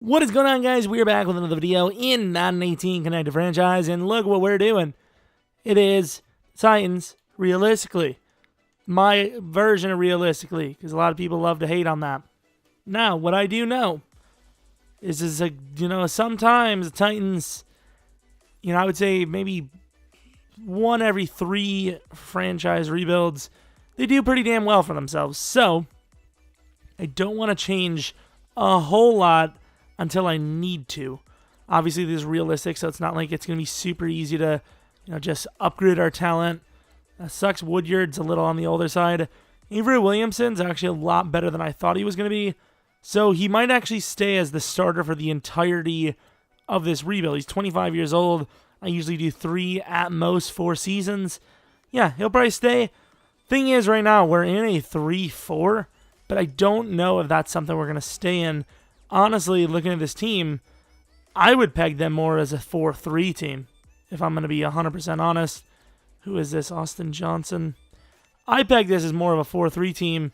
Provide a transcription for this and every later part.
What is going on, guys? We're back with another video in Madden 18 Connected Franchise, and look what we're doing. It is Titans realistically. My version of realistically, because a lot of people love to hate on that. Now, what I do know is sometimes the Titans, I would say maybe one every 3 franchise rebuilds, they do pretty damn well for themselves. So, I don't want to change a whole lot until I need to. Obviously, this is realistic, so it's not like it's going to be super easy to, just upgrade our talent. Sucks Woodyard's a little on the older side. Avery Williamson's actually a lot better than I thought he was going to be. So he might actually stay as the starter for the entirety of this rebuild. He's 25 years old. I usually do 3, at most 4 seasons. Yeah, he'll probably stay. Thing is, right now, we're in a 3-4, but I don't know if that's something we're going to stay in. Honestly, looking at this team, I would peg them more as a 4-3 team, if I'm going to be 100% honest. Who is this? Austin Johnson. I peg this as more of a 4-3 team,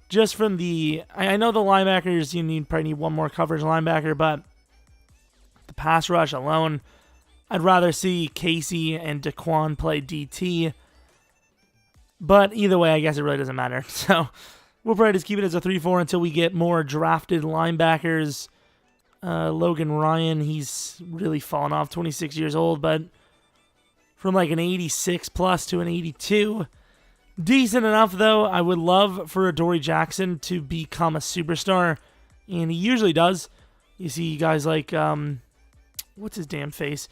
just from the... I know the linebackers, you probably need one more coverage linebacker, but the pass rush alone, I'd rather see Casey and Daquan play DT. But either way, I guess it really doesn't matter. So we'll probably just keep it as a 3-4 until we get more drafted linebackers. Logan Ryan, he's really fallen off, 26 years old, but from like an 86 plus to an 82. Decent enough, though. I would love for Adoree Jackson to become a superstar, and he usually does. You see guys like, what's his damn face?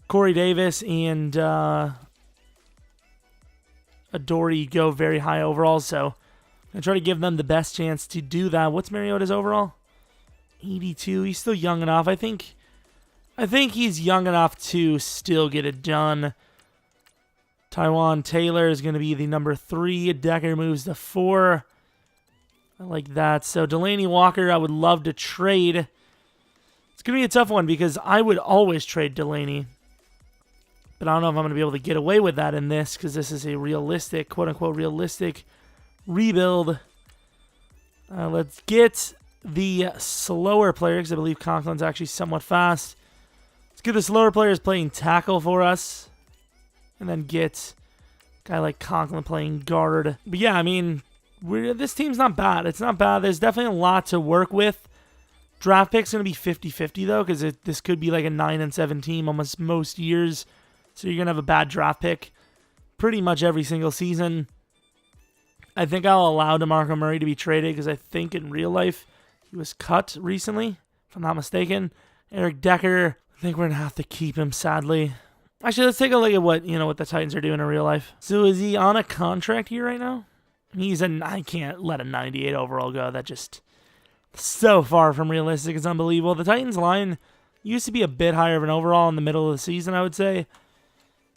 Corey Davis and Adoree go very high overall, so I try to give them the best chance to do that. What's Mariota's overall? 82. He's still young enough. I think he's young enough to still get it done. Tywan Taylor is going to be the number 3. Decker moves to 4. I like that. So Delaney Walker, I would love to trade. It's going to be a tough one because I would always trade Delaney. But I don't know if I'm going to be able to get away with that in this because this is a realistic, quote-unquote realistic rebuild. Let's get the slower players. I believe Conklin's actually somewhat fast. Let's get the slower players playing tackle for us. And then get a guy like Conklin playing guard. But yeah, I mean, this team's not bad. It's not bad. There's definitely a lot to work with. Draft pick's going to be 50-50 though, because this could be like a 9-7 team almost most years. So you're going to have a bad draft pick pretty much every single season. I think I'll allow DeMarco Murray to be traded because I think in real life he was cut recently, if I'm not mistaken. Eric Decker, I think we're going to have to keep him, sadly. Actually, let's take a look at what the Titans are doing in real life. So is he on a contract here right now? I can't let a 98 overall go. That just so far from realistic. It's unbelievable. The Titans line used to be a bit higher of an overall in the middle of the season, I would say.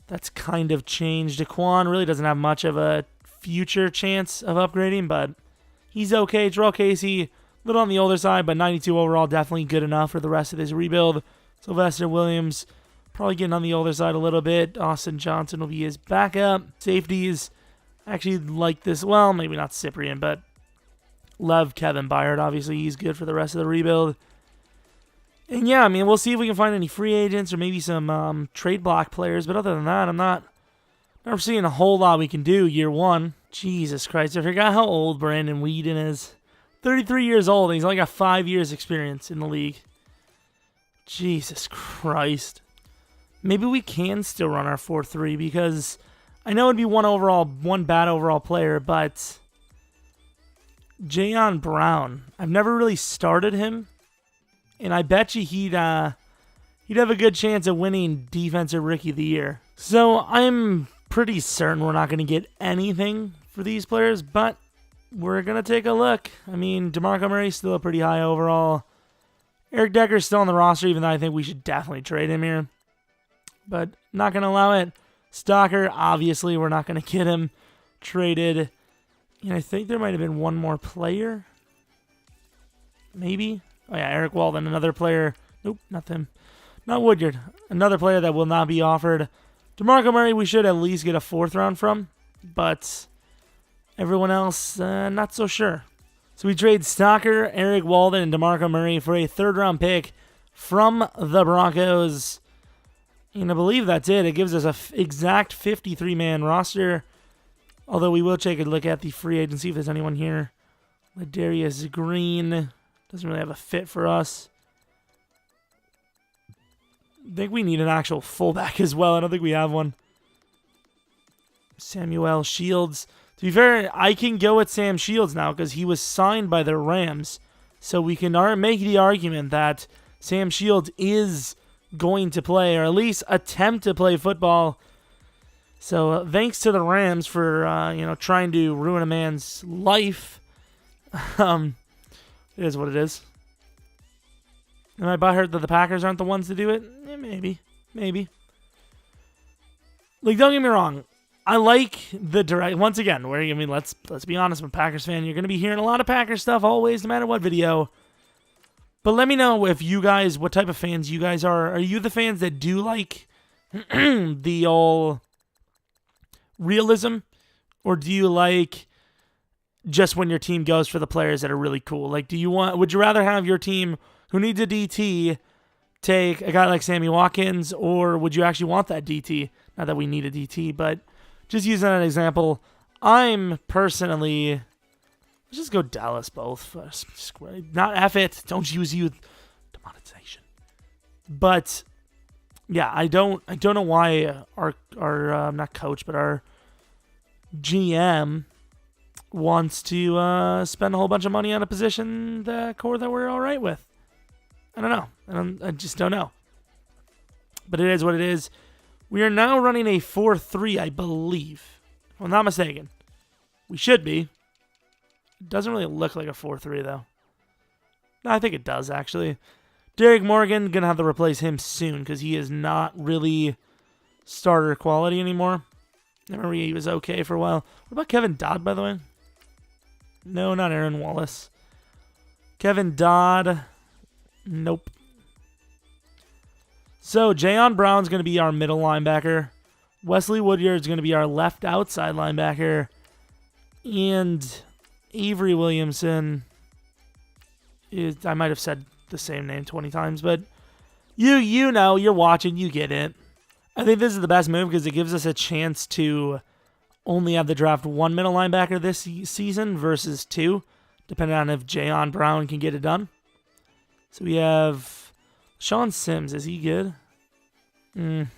That's kind of changed. Daquan really doesn't have much of a future chance of upgrading, but he's okay. Terrell Casey, a little on the older side, but 92 overall, definitely good enough for the rest of this rebuild. Sylvester Williams, probably getting on the older side a little bit. Austin Johnson will be his backup. Safeties, actually like this. Well, maybe not Cyprian, but love Kevin Byard. Obviously, he's good for the rest of the rebuild. And yeah, I mean, we'll see if we can find any free agents or maybe some trade block players. But other than that, I'm not seeing a whole lot we can do year one. Jesus Christ, I forgot how old Brandon Whedon is. 33 years old, and he's only got 5 years experience in the league. Jesus Christ. Maybe we can still run our 4-3 because I know it'd be one bad overall player, but Jayon Brown, I've never really started him, and I bet you he'd have a good chance of winning Defensive Rookie of the Year. So I'm pretty certain we're not going to get anything for these players, but we're going to take a look. I mean, DeMarco Murray's still a pretty high overall. Eric Decker's still on the roster, even though I think we should definitely trade him here. But not going to allow it. Stalker, obviously, we're not going to get him traded. And I think there might have been one more player. Maybe. Oh, yeah, Eric Walden, another player. Nope, not him. Not Woodyard. Another player that will not be offered. DeMarco Murray, we should at least get a 4th round from. But everyone else, not so sure. So we trade Stocker, Eric Walden, and DeMarco Murray for a third-round pick from the Broncos. And I believe that's it. It gives us an exact 53-man roster. Although we will take a look at the free agency if there's anyone here. Ladarius Green doesn't really have a fit for us. I think we need an actual fullback as well. I don't think we have one. Samuel Shields. To be fair, I can go with Sam Shields now because he was signed by the Rams. So we can make the argument that Sam Shields is going to play, or at least attempt to play football. So thanks to the Rams for trying to ruin a man's life. It is what it is. Am I butthurt that the Packers aren't the ones to do it? Maybe. Like, don't get me wrong. I like the direct. Once again, let's be honest. I'm a Packers fan. You're gonna be hearing a lot of Packers stuff always, no matter what video. But let me know if you guys, what type of fans you guys are. Are you the fans that do like the old realism, or do you like just when your team goes for the players that are really cool? Like, would you rather have your team who needs a DT take a guy like Sammy Watkins, or would you actually want that DT? Not that we need a DT, but just using that example, I'm personally, let's just go Dallas both. Not F it. Don't use youth demonetization. But yeah, I don't know why our not coach, but our GM wants to spend a whole bunch of money on a position, the core that we're all right with. I don't know. I just don't know. But it is what it is. We are now running a 4-3, I believe. If I'm not mistaken. We should be. It doesn't really look like a 4-3, though. No, I think it does, actually. Derek Morgan, going to have to replace him soon, because he is not really starter quality anymore. I remember he was okay for a while. What about Kevin Dodd, by the way? No, not Aaron Wallace. Kevin Dodd. Nope. So, Jayon Brown's going to be our middle linebacker. Wesley Woodyard's going to be our left outside linebacker. And Avery Williamson is, I might have said the same name 20 times, but you know, you're watching, you get it. I think this is the best move because it gives us a chance to only have the draft one middle linebacker this season versus two, depending on if Jayon Brown can get it done. So we have Sean Sims. Is he good? Don't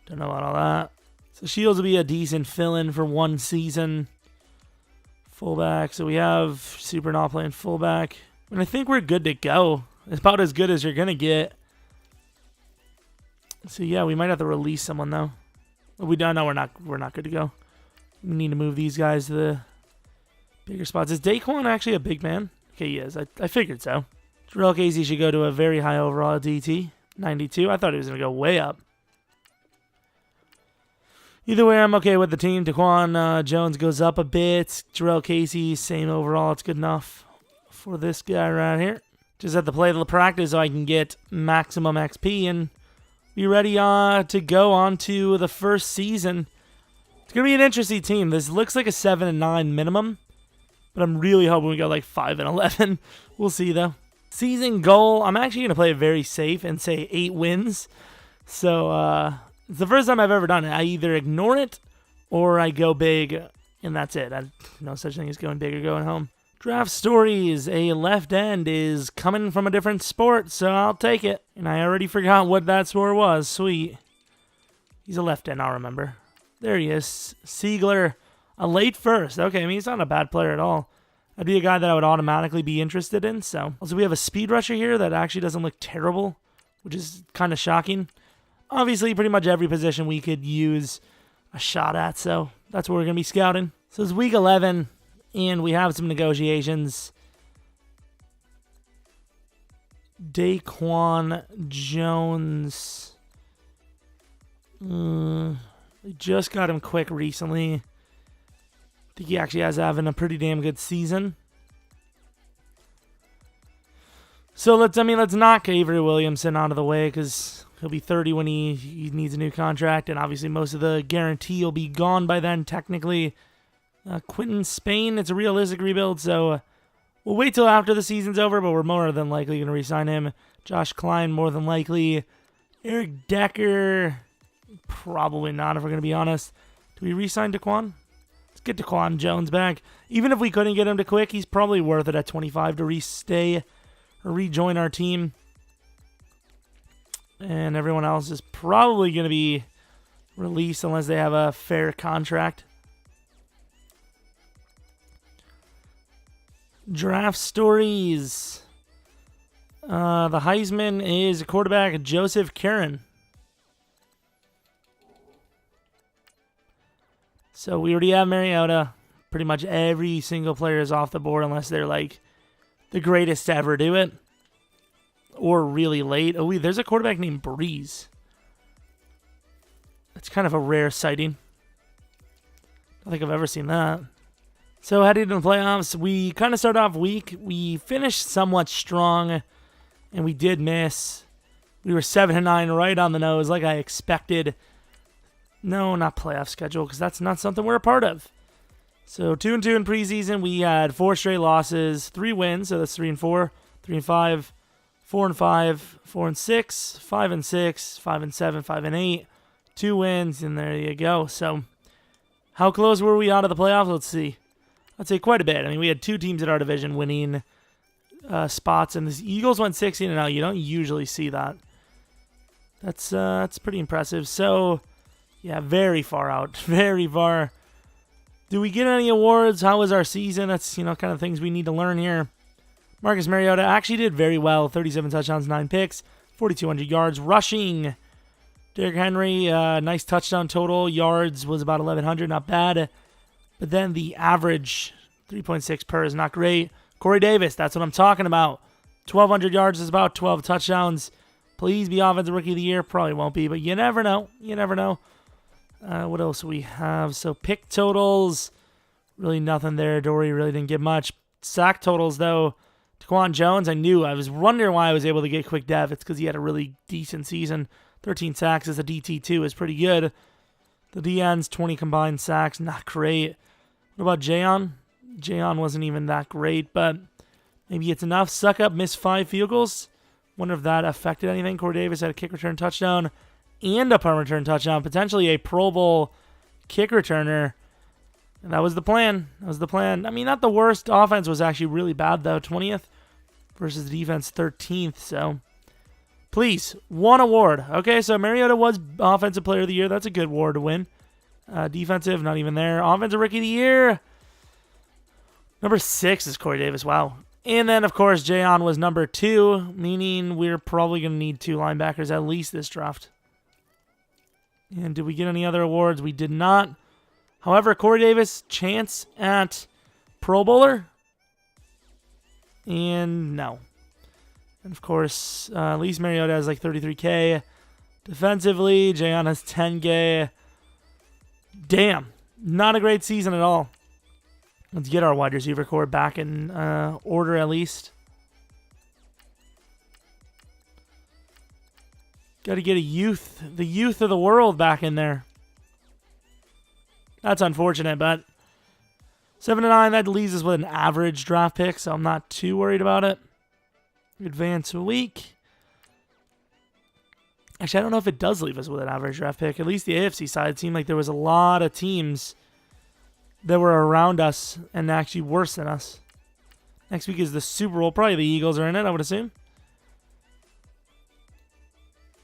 know about all that. So Shields will be a decent fill-in for one season. Fullback. So we have Super not playing fullback. And I think we're good to go. It's about as good as you're going to get. So yeah, we might have to release someone though. But we don't know we're not good to go. We need to move these guys to the bigger spots. Is Daquan actually a big man? Okay, he is. I figured so. Jerome Casey should go to a very high overall DT. 92. I thought he was going to go way up. Either way, I'm okay with the team. Daquan Jones goes up a bit. Jerome Casey, same overall. It's good enough for this guy right here. Just have to play the practice so I can get maximum XP and be ready to go on to the first season. It's going to be an interesting team. This looks like a 7-9 minimum, but I'm really hoping we go like 5-11. We'll see, though. Season goal, I'm actually going to play it very safe and say 8 wins. So, it's the first time I've ever done it. I either ignore it or I go big, and that's it. No such thing as going big or going home. Draft stories, a left end is coming from a different sport, so I'll take it. And I already forgot what that sport was. Sweet. He's a left end, I'll remember. There he is. Siegler, a late first. Okay, I mean, he's not a bad player at all. That'd be a guy that I would automatically be interested in. So, also we have a speed rusher here that actually doesn't look terrible, which is kind of shocking. Obviously, pretty much every position we could use a shot at, so that's what we're going to be scouting. So it's week 11, and we have some negotiations. Daquan Jones. We just got him quick recently. I think he actually has having a pretty damn good season. So let's knock Avery Williamson out of the way because he'll be 30 when he needs a new contract, and obviously most of the guarantee will be gone by then, technically. Quentin Spain, it's a realistic rebuild, so We'll wait till after the season's over, but we're more than likely going to re-sign him. Josh Klein, more than likely. Eric Decker, probably not if we're going to be honest. Do we re-sign Daquan? Let's get Daquan Jones back. Even if we couldn't get him to quick, he's probably worth it at 25 to rejoin our team. And everyone else is probably going to be released unless they have a fair contract. Draft stories. The Heisman is quarterback Joseph Karen. So we already have Mariota. Pretty much every single player is off the board unless they're like the greatest to ever do it. Or really late. Oh, there's a quarterback named Breeze. It's kind of a rare sighting. I don't think I've ever seen that. So heading into the playoffs, we kind of started off weak. We finished somewhat strong, and we did miss. We were 7-9, right on the nose, like I expected. No, not playoff schedule, because that's not something we're a part of. So 2-2 in preseason. We had 4 straight losses, 3 wins. So that's 3-4, 3-5, 4-5, 4-6, 5-6, 5-7, 5-8. 2 wins, and there you go. So how close were we out of the playoffs? Let's see. I'd say quite a bit. I mean, we had 2 teams in our division winning spots, and the Eagles went 16-0. You don't usually see that. That's pretty impressive. So, yeah, very far out. Very far. Do we get any awards? How was our season? That's, kind of things we need to learn here. Marcus Mariota actually did very well. 37 touchdowns, 9 picks, 4,200 yards rushing. Derrick Henry, nice touchdown total. Yards was about 1,100, not bad. But then the average, 3.6 per, is not great. Corey Davis, that's what I'm talking about. 1,200 yards is about 12 touchdowns. Please be Offensive Rookie of the Year. Probably won't be, but you never know. You never know. What else do we have? So pick totals, really nothing there. Dory really didn't get much. Sack totals, though. Daquan Jones, I was wondering why I was able to get quick dev. It's because he had a really decent season. 13 sacks as a DT2 is pretty good. The DN's 20 combined sacks, not great. What about Jayon? Jayon wasn't even that great, but maybe it's enough. Suck up, missed 5 field goals. Wonder if that affected anything. Corey Davis had a kick return touchdown and a punt return touchdown. Potentially a Pro Bowl kick returner. And that was the plan. I mean, not the worst. Offense was actually really bad, though. 20th versus the defense 13th. So, please, 1 award. Okay, so Mariota was Offensive Player of the Year. That's a good award to win. Defensive, not even there. Offensive Rookie of the Year. Number 6 is Corey Davis. Wow. And then, of course, Jayon was number 2, meaning we're probably going to need 2 linebackers at least this draft. And did we get any other awards? We did not. However, Corey Davis, chance at Pro Bowler? And no. And, of course, at least Mariota has like 33K. Defensively, Jayon has 10K. Damn. Not a great season at all. Let's get our wide receiver core back in order at least. Got to get the youth of the world back in there. That's unfortunate, but 7-9, that leaves us with an average draft pick, so I'm not too worried about it. Advance week. Actually, I don't know if it does leave us with an average draft pick. At least the AFC side, it seemed like there was a lot of teams that were around us and actually worse than us. Next week is the Super Bowl. Probably the Eagles are in it, I would assume.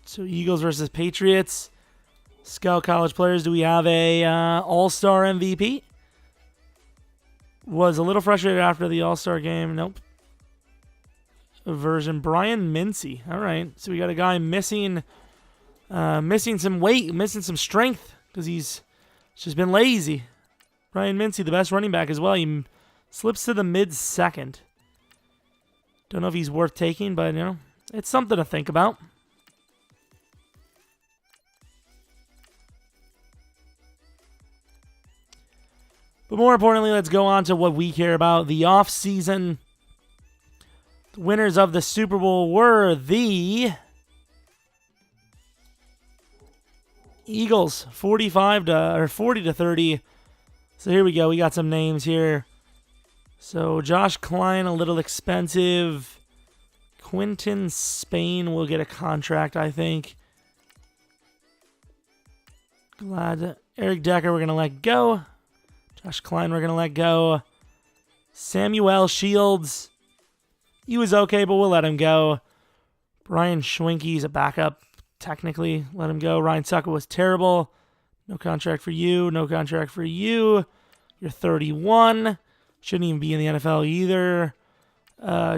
So Eagles versus Patriots. Scout college players. Do we have a All-Star MVP? Was a little frustrated after the All-Star game. Nope. Version Brian Mincy. All right. So we got a guy missing some weight, missing some strength because he's just been lazy. Brian Mincy, the best running back as well. He slips to the mid-second. Don't know if he's worth taking, but, it's something to think about. But more importantly, let's go on to what we care about. The offseason. The winners of the Super Bowl were the Eagles, 40-30. So here we go. We got some names here. So Josh Klein, a little expensive. Quinton Spain will get a contract, I think. Glad. Eric Decker, we're going to let go. Josh Klein, we're going to let go. Samuel Shields. He was okay, but we'll let him go. Brian Schwenke's a backup, technically. Let him go. Ryan Sucker was terrible. No contract for you. No contract for you. You're 31. Shouldn't even be in the NFL either.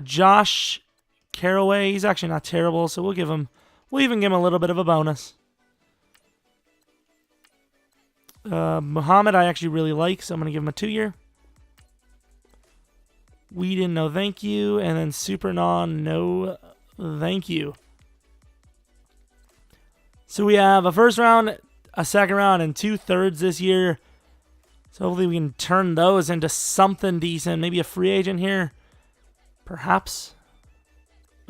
Josh Caraway, he's actually not terrible, so we'll even give him a little bit of a bonus. Muhammad, I actually really like, so I'm going to give him a 2-year. Whedon, no thank you. And then Supernon, no thank you. So we have a first round, a second round, and 2/3 this year. So hopefully we can turn those into something decent. Maybe a free agent here. Perhaps.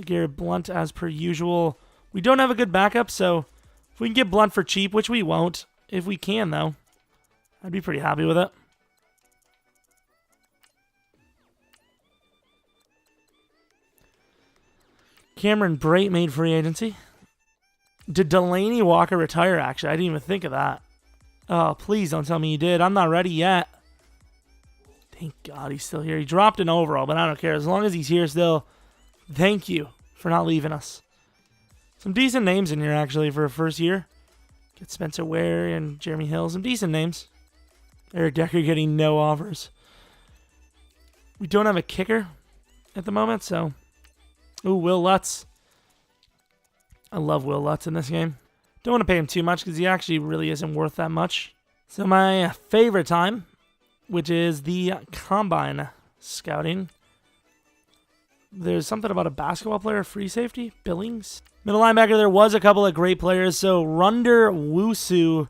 Garrett Blunt as per usual. We don't have a good backup, so if we can get Blunt for cheap, which we won't. If we can, though, I'd be pretty happy with it. Cameron Brate made free agency. Did Delaney Walker retire, actually? I didn't even think of that. Oh, please don't tell me he did. I'm not ready yet. Thank God he's still here. He dropped an overall, but I don't care. As long as he's here still, thank you for not leaving us. Some decent names in here, actually, for a first year. Get Spencer Ware and Jeremy Hill. Some decent names. Eric Decker getting no offers. We don't have a kicker at the moment, so... Ooh, Will Lutz. I love Will Lutz in this game. Don't want to pay him too much because he actually really isn't worth that much. So my favorite time, which is the Combine scouting. There's something about a basketball player, free safety, Billings. Middle linebacker, there was a couple of great players. So Runder Wusu,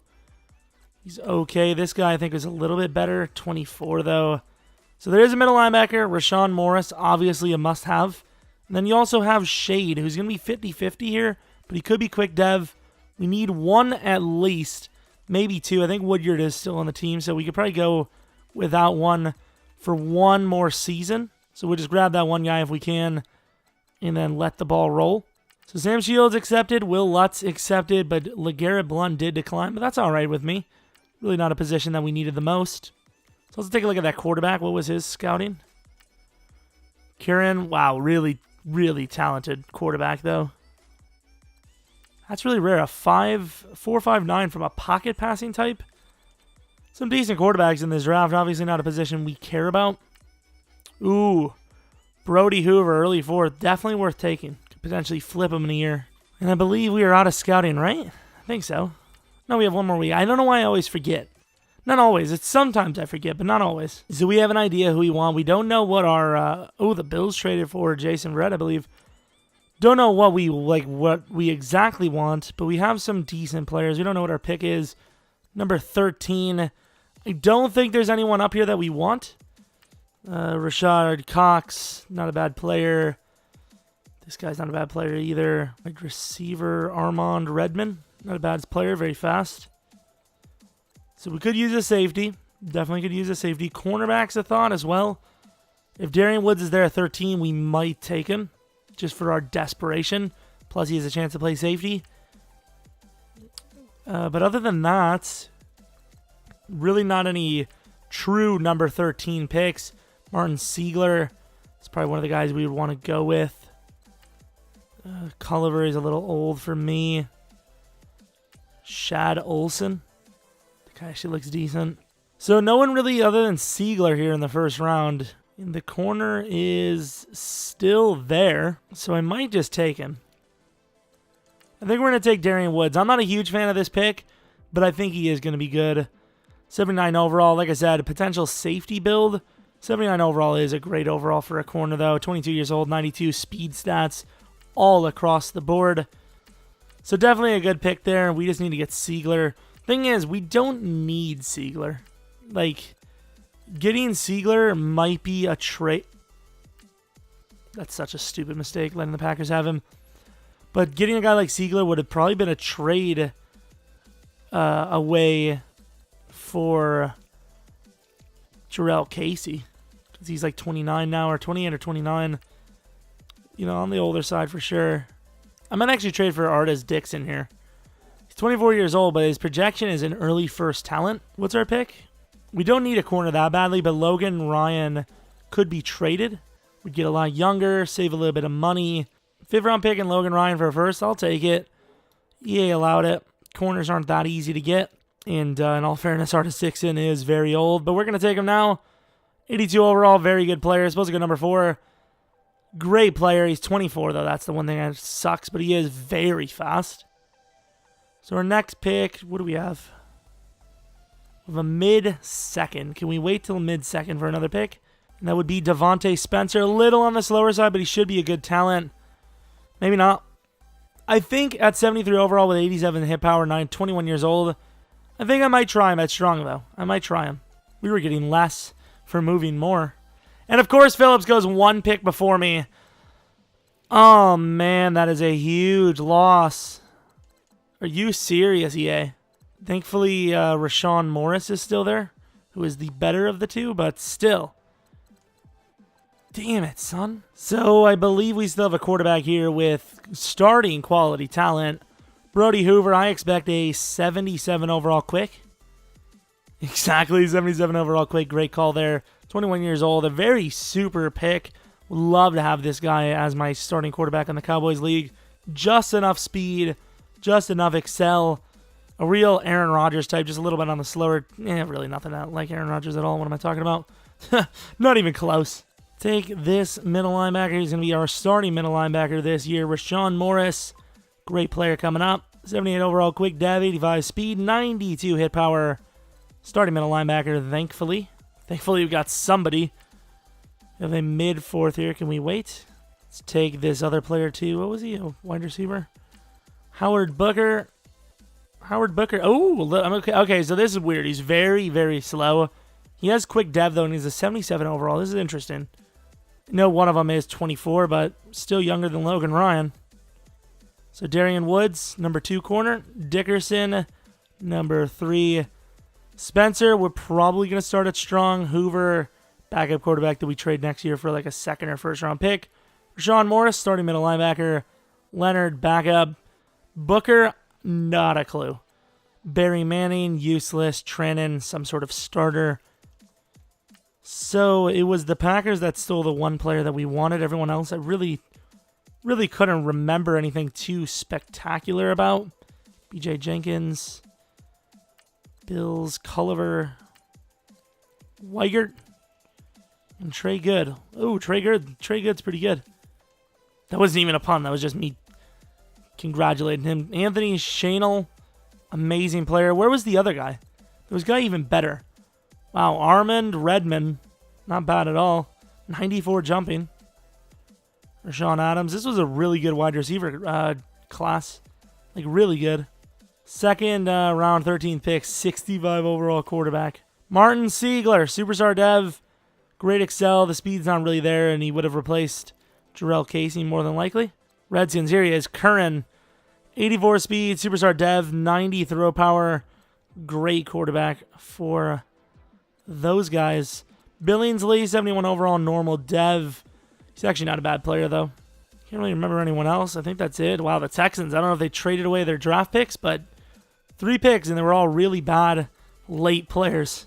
he's okay. This guy I think is a little bit better, 24 though. So there is a middle linebacker, Rashawn Morris, obviously a must-have. And then you also have Shade, who's going to be 50-50 here, but he could be quick dev. We need one at least, maybe two. I think Woodyard is still on the team, so we could probably go without one for one more season. So we'll just grab that one guy if we can and then let the ball roll. So Sam Shields accepted, Will Lutz accepted, but LeGarrette Blount did decline, but that's all right with me. Really not a position that we needed the most. So let's take a look at that quarterback. What was his scouting? Kieran, wow, really talented quarterback, though. That's really rare. A 4.59 from a pocket passing type. Some decent quarterbacks in this draft. Obviously not a position we care about. Ooh. Brody Hoover, early fourth. Definitely worth taking. Could potentially flip him in a year. And I believe we are out of scouting, right? I think so. No, we have one more week. I don't know why I always forget. Not always. It's sometimes I forget, but not always. So we have an idea who we want. We don't know what our... the Bills traded for Jason Red, I believe. Don't know what we exactly want, but we have some decent players. We don't know what our pick is. Number 13. I don't think there's anyone up here that we want. Rashard Cox, not a bad player. This guy's not a bad player either. Wide receiver Armand Redmond, not a bad player, very fast. So we could use a safety. Definitely could use a safety. Cornerback's a thought as well. If Darian Woods is there at 13, we might take him just for our desperation. Plus, he has a chance to play safety. But other than that, really not any true number 13 picks. Martin Siegler is probably one of the guys we would want to go with. Culliver is a little old for me. Shad Olson. The guy actually looks decent. So no one really other than Siegler here in the first round. And the corner is still there, so I might just take him. I think we're going to take Darian Woods. I'm not a huge fan of this pick, but I think he is going to be good. 79 overall, like I said, a potential safety build. 79 overall is a great overall for a corner, though. 22 years old, 92 speed stats all across the board. So definitely a good pick there. We just need to get Siegler. Thing is, we don't need Siegler. Like, getting Siegler might be a trade. That's such a stupid mistake, letting the Packers have him. But getting a guy like Siegler would have probably been a trade away for Jarrell Casey. He's like 29 now, or 28 or 29. You know, on the older side for sure. I might actually trade for Artis Dixon here. He's 24 years old, but his projection is an early first talent. What's our pick? We don't need a corner that badly, but Logan Ryan could be traded. We'd get a lot younger, save a little bit of money. 5th round pick and Logan Ryan for a first, I'll take it. EA allowed it. Corners aren't that easy to get. And in all fairness, Artis Dixon is very old, but we're going to take him now. 82 overall, very good player. Supposed to go number 4. Great player. He's 24, though. That's the one thing that sucks, but he is very fast. So our next pick, what do we have? We have a mid-second. Can we wait till mid-second for another pick? And that would be Devontae Spencer. A little on the slower side, but he should be a good talent. Maybe not. I think at 73 overall with 87 hit power, 21 years old, I think I might try him at strong, though. I might try him. We were getting less for moving more. And, of course, Phillips goes 1 pick before me. Oh, man, that is a huge loss. Are you serious, EA? Thankfully, Rashawn Morris is still there, who is the better of the two, but still. Damn it, son. So I believe we still have a quarterback here with starting quality talent. Brody Hoover, I expect a 77 overall quick. Exactly, 77 overall quick. Great call there. 21 years old. A very super pick. Would love to have this guy as my starting quarterback in the Cowboys League. Just enough speed. Just enough excel. A real Aaron Rodgers type. Just a little bit on the slower. Really nothing like Aaron Rodgers at all. What am I talking about? Not even close. Take this middle linebacker. He's going to be our starting middle linebacker this year. Rashawn Morris. Great player coming up. 78 overall quick dev. 85 speed. 92 hit power. Starting middle linebacker, thankfully. Thankfully, we've got somebody. We have a mid-4th here. Can we wait? Let's take this other player, too. What was he? A wide receiver? Howard Booker. Howard Booker. Oh, okay, so this is weird. He's very, very slow. He has quick dev, though, and he's a 77 overall. This is interesting. No, one of them is 24, but still younger than Logan Ryan. So Darian Woods, number 2 corner. Dickerson, number 3. Spencer, we're probably going to start at strong. Hoover, backup quarterback that we trade next year for like a 2nd or 1st round pick. Rashawn Morris, starting middle linebacker. Leonard, backup. Booker, not a clue. Barry Manning, useless. Trennan, some sort of starter. So it was the Packers that stole the one player that we wanted. Everyone else, I really couldn't remember anything too spectacular about. BJ Jenkins. Bills, Culliver, Weigert, and Trey Good. Oh, Trey Good's pretty good. That wasn't even a pun. That was just me congratulating him. Anthony Shanel, amazing player. Where was the other guy? There was a guy even better. Wow, Armand Redmond, not bad at all. 94 jumping. Rashawn Adams. This was a really good wide receiver class. Like, really good. 2nd round, 13th pick, 65 overall quarterback. Martin Siegler, superstar dev. Great excel. The speed's not really there, and he would have replaced Jarrell Casey more than likely. Redskins, here he is. Curran, 84 speed, superstar dev, 90 throw power. Great quarterback for those guys. Billingsley, 71 overall, normal dev. He's actually not a bad player, though. Can't really remember anyone else. I think that's it. Wow, the Texans. I don't know if they traded away their draft picks, but 3 picks, and they were all really bad late players.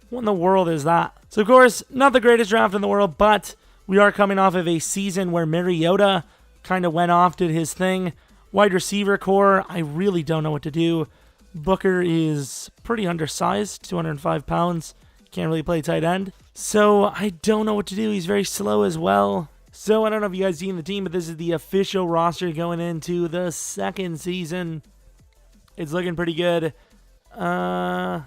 What in the world is that? So, of course, not the greatest draft in the world, but we are coming off of a season where Mariota kind of went off, did his thing. Wide receiver core, I really don't know what to do. Booker is pretty undersized, 205 pounds. Can't really play tight end. So, I don't know what to do. He's very slow as well. So, I don't know if you guys seen the team, but this is the official roster going into the 2nd season. It's looking pretty good. Do I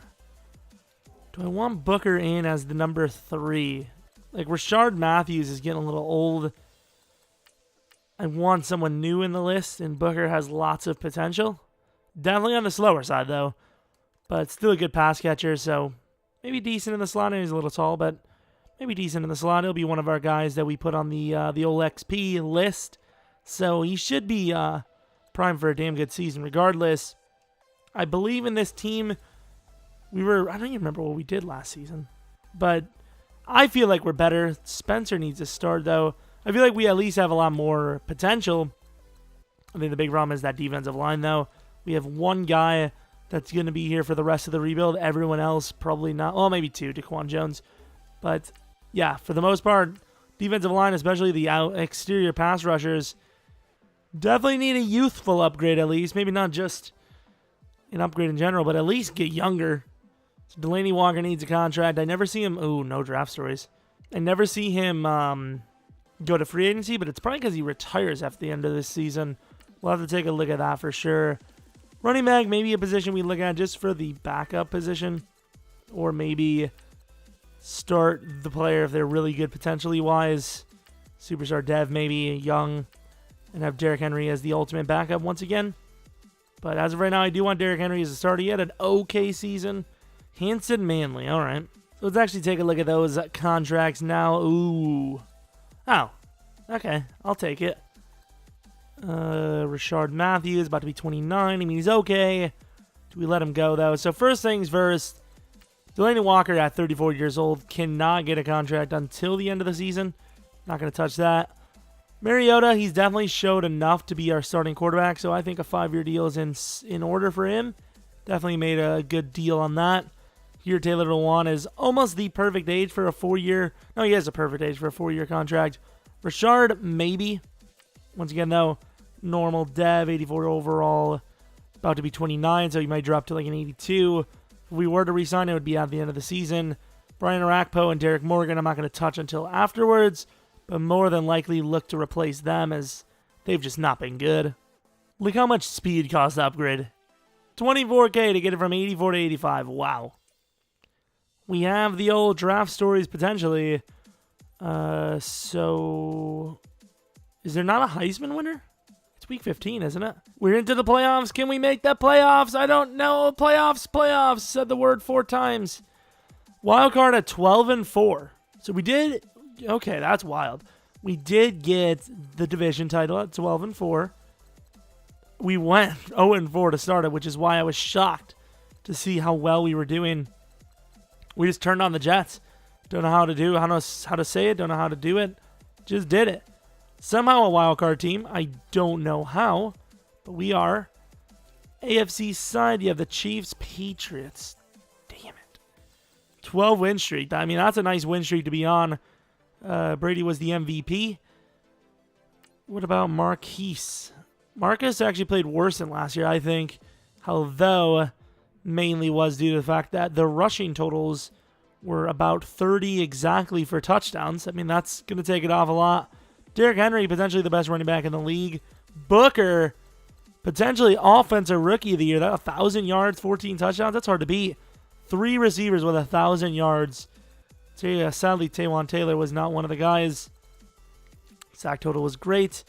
want Booker in as the number 3? Like, Rashard Matthews is getting a little old. I want someone new in the list, and Booker has lots of potential. Definitely on the slower side, though. But still a good pass catcher, so maybe decent in the slot. And he's a little tall, but maybe decent in the slot. He'll be one of our guys that we put on the old XP list. So he should be primed for a damn good season regardless. I believe in this team, I don't even remember what we did last season, but I feel like we're better. Spencer needs to start, though. I feel like we at least have a lot more potential. I think the big problem is that defensive line, though. We have one guy that's going to be here for the rest of the rebuild. Everyone else, probably not. Well, maybe two, Daquan Jones. But, yeah, for the most part, defensive line, especially the exterior pass rushers, definitely need a youthful upgrade at least. Maybe not just an upgrade in general, but at least get younger. So Delanie Walker needs a contract. I never see him... Ooh, no draft stories. I never see him go to free agency, but it's probably because he retires after the end of this season. We'll have to take a look at that for sure. Running back, maybe a position we look at just for the backup position. Or maybe start the player if they're really good potentially wise. Superstar Dev, maybe young. And have Derrick Henry as the ultimate backup once again. But as of right now, I do want Derrick Henry as a starter. He had an okay season. Hanson Manley, all right. So let's actually take a look at those contracts now. Ooh. Oh, okay. I'll take it. Rashard Matthews, about to be 29. I mean, he's okay. Do we let him go, though? So first things first, Delanie Walker at 34 years old cannot get a contract until the end of the season. Not going to touch that. Mariota, he's definitely showed enough to be our starting quarterback, so I think a 5-year deal is in order for him. Definitely made a good deal on that. Here, Taylor Lewan is almost the perfect age for a 4-year... No, he has a perfect age for a 4-year contract. Rashard, maybe. Once again, though, normal dev, 84 overall, about to be 29, so he might drop to like an 82. If we were to re-sign, it would be at the end of the season. Brian Arakpo and Derek Morgan, I'm not going to touch until afterwards, but more than likely look to replace them as they've just not been good. Look how much speed costs to upgrade. $24K to get it from 84 to 85. Wow. We have the old draft stories potentially. So is there not a Heisman winner? It's week 15, isn't it? We're into the playoffs. Can we make the playoffs? I don't know. Playoffs. Said the word 4 times. Wild card at 12-4. So we did. Okay, that's wild. We did get the division title at 12-4. We went 0-4 to start it, which is why I was shocked to see how well we were doing. We just turned on the Jets. Don't know how to do, how to say it. Don't know how to do it. Just did it. Somehow a wild card team. I don't know how, but we are. AFC side, you have the Chiefs, Patriots. Damn it. 12 win streak. I mean, that's a nice win streak to be on. Brady was the MVP. What about Marquise? Marcus actually played worse than last year, I think. Although, mainly was due to the fact that the rushing totals were about 30 exactly for touchdowns. I mean, that's going to take it off a lot. Derrick Henry, potentially the best running back in the league. Booker, potentially offensive rookie of the year. That 1,000 yards, 14 touchdowns. That's hard to beat. 3 receivers with 1,000 yards. So yeah, sadly, Taywan Taylor was not one of the guys. Sack total was great.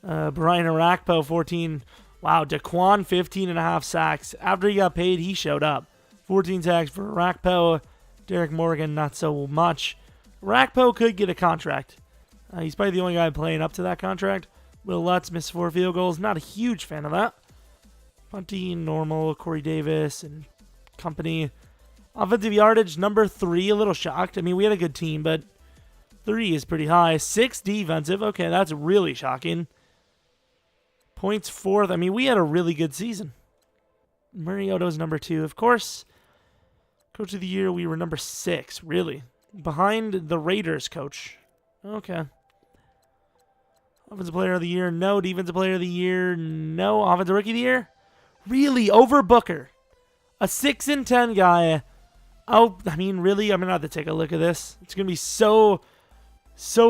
Brian Arakpo, 14. Wow, Daquan, 15.5 sacks. After he got paid, he showed up. 14 sacks for Arakpo. Derek Morgan, not so much. Arakpo could get a contract. He's probably the only guy playing up to that contract. Will Lutz missed 4 field goals. Not a huge fan of that. Punty, normal. Corey Davis and company. Offensive yardage, number 3. A little shocked. I mean, we had a good team, but 3 is pretty high. 6 defensive. Okay, that's really shocking. Points 4th. I mean, we had a really good season. Mariota's number 2, of course. Coach of the year, we were number 6, really. Behind the Raiders coach. Okay. Offensive player of the year, no. Defensive player of the year, no. Offensive rookie of the year, really? Over Booker. A 6-10 guy. Oh, I mean, really? I'm going to have to take a look at this. It's going to be so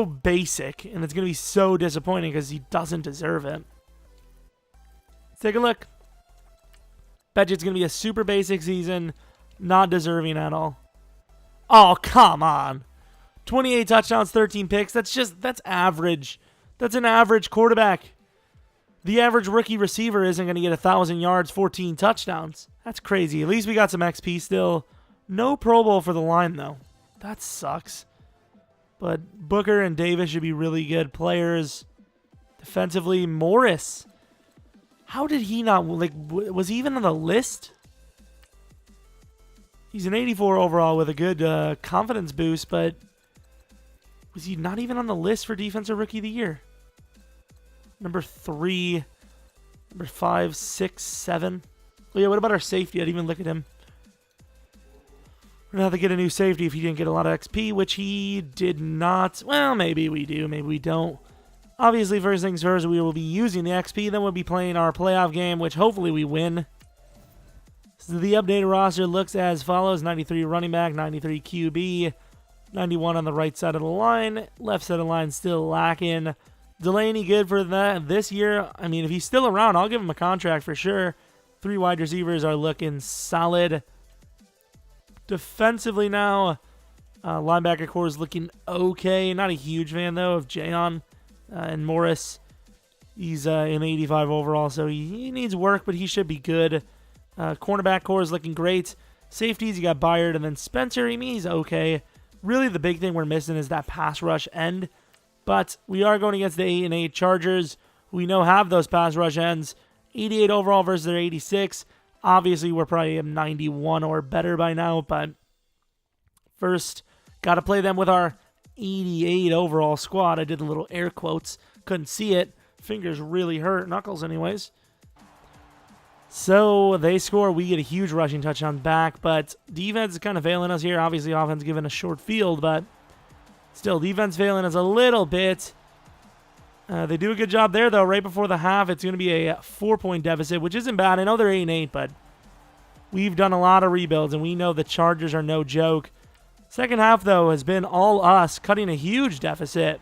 basic, and it's going to be so disappointing because he doesn't deserve it. Let's take a look. Bet you it's going to be a super basic season. Not deserving at all. Oh, come on. 28 touchdowns, 13 picks. That's average. That's an average quarterback. The average rookie receiver isn't going to get 1,000 yards, 14 touchdowns. That's crazy. At least we got some XP still. No Pro Bowl for the line, though. That sucks. But Booker and Davis should be really good players. Defensively, Morris. How did he not, was he even on the list? He's an 84 overall with a good confidence boost, but was he not even on the list for Defensive Rookie of the Year? Number 3, number 5, 6, 7. Oh yeah, what about our safety? I didn't even look at him. We're going to have to get a new safety if he didn't get a lot of XP, which he did not. Well, maybe we do, maybe we don't. Obviously, first things first, we will be using the XP, then we'll be playing our playoff game, which hopefully we win. So the updated roster looks as follows: 93 running back, 93 QB, 91 on the right side of the line, left side of the line still lacking. Delaney good for that this year. I mean, if he's still around, I'll give him a contract for sure. 3 wide receivers are looking solid. Defensively now, linebacker core is looking okay. Not a huge fan, though, of Jayon and Morris. He's an 85 overall, so he needs work, but he should be good. Cornerback core is looking great. Safeties, you got Byard and then Spencer. I mean, he's okay. Really, the big thing we're missing is that pass rush end. But we are going against the 8-8 Chargers, who we know have those pass rush ends. 88 overall versus their 86. Obviously, we're probably at 91 or better by now, but first, got to play them with our 88 overall squad. I did the little air quotes. Couldn't see it. Fingers really hurt. Knuckles, anyways. So they score. We get a huge rushing touchdown back, but defense is kind of failing us here. Obviously, offense given a short field, but still, defense failing us a little bit. They do a good job there, though. Right before the half, it's going to be a 4-point deficit, which isn't bad. I know they're 8-8, but we've done a lot of rebuilds, and we know the Chargers are no joke. Second half, though, has been all us, cutting a huge deficit.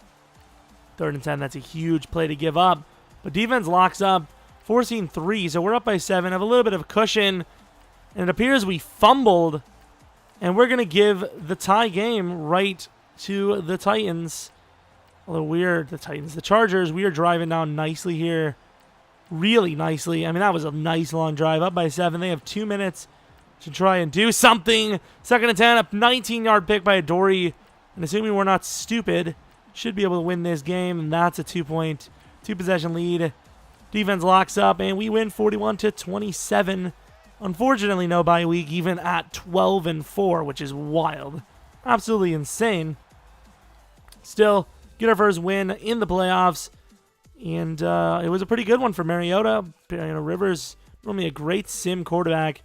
3rd and 10, that's a huge play to give up. But defense locks up, forcing 3, so we're up by 7, have a little bit of a cushion, and it appears we fumbled, and we're going to give the tie game right to the Titans. Although the Chargers, we are driving down nicely here. Really nicely. I mean, that was a nice long drive. Up by 7. They have 2 minutes to try and do something. 2nd and 10, a 19-yard pick by Adoree. And assuming we're not stupid, should be able to win this game. And that's a 2-possession lead. Defense locks up, and we win 41-27. Unfortunately, no bye week, even at 12-4, which is wild. Absolutely insane. Still, get our first win in the playoffs, and it was a pretty good one for Mariota. Rivers, normally a great sim quarterback,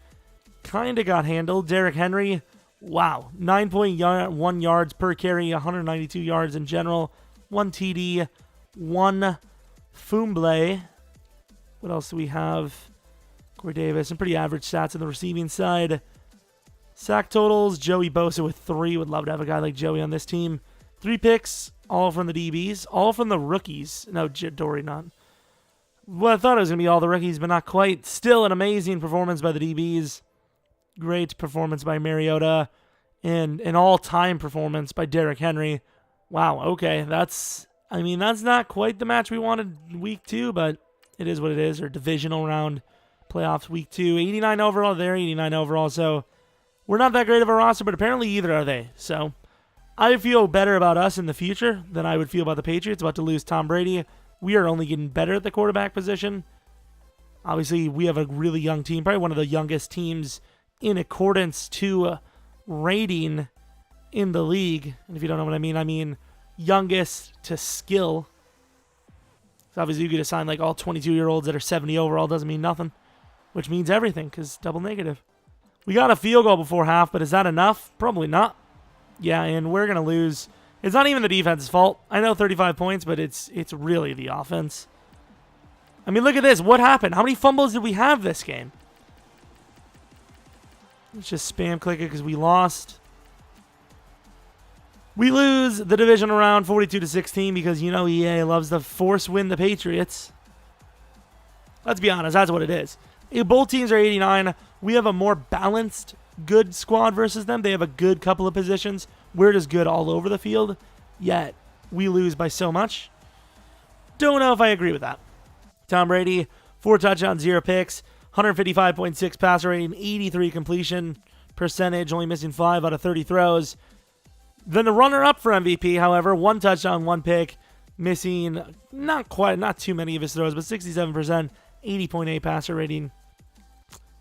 kind of got handled. Derrick Henry, wow, 9.1 yards per carry, 192 yards in general, 1 TD, 1 fumble. What else do we have? Corey Davis, some pretty average stats on the receiving side. Sack totals, Joey Bosa with 3. Would love to have a guy like Joey on this team. 3 picks, all from the DBs, all from the rookies. No, Dory not. Well, I thought it was going to be all the rookies, but not quite. Still an amazing performance by the DBs. Great performance by Mariota. And an all-time performance by Derrick Henry. Wow, okay. That's not quite the match we wanted week 2, but it is what it is. Or divisional round playoffs week 2. 89 overall there, 89 overall. So we're not that great of a roster, but apparently either are they. So I feel better about us in the future than I would feel about the Patriots about to lose Tom Brady. We are only getting better at the quarterback position. Obviously, we have a really young team, probably one of the youngest teams in accordance to rating in the league. And if you don't know what I mean youngest to skill. So obviously, you could assign like all 22-year-olds that are 70 overall doesn't mean nothing, which means everything because double negative. We got a field goal before half, but is that enough? Probably not. Yeah, and we're going to lose. It's not even the defense's fault. I know 35 points, but it's really the offense. I mean, look at this. What happened? How many fumbles did we have this game? Let's just spam click it because we lost. We lose the divisional round 42-16 because, EA loves to force win the Patriots. Let's be honest. That's what it is. Both teams are 89. We have a more balanced good squad versus them. They have a good couple of positions. We're just good all over the field, yet we lose by so much. Don't know if I agree with that. Tom Brady, 4 touchdowns, 0 picks, 155.6 passer rating, 83 completion percentage, only missing 5 out of 30 throws. Then the runner-up for MVP, however, 1 touchdown, 1 pick, missing not too many of his throws, but 67%, 80.8 passer rating.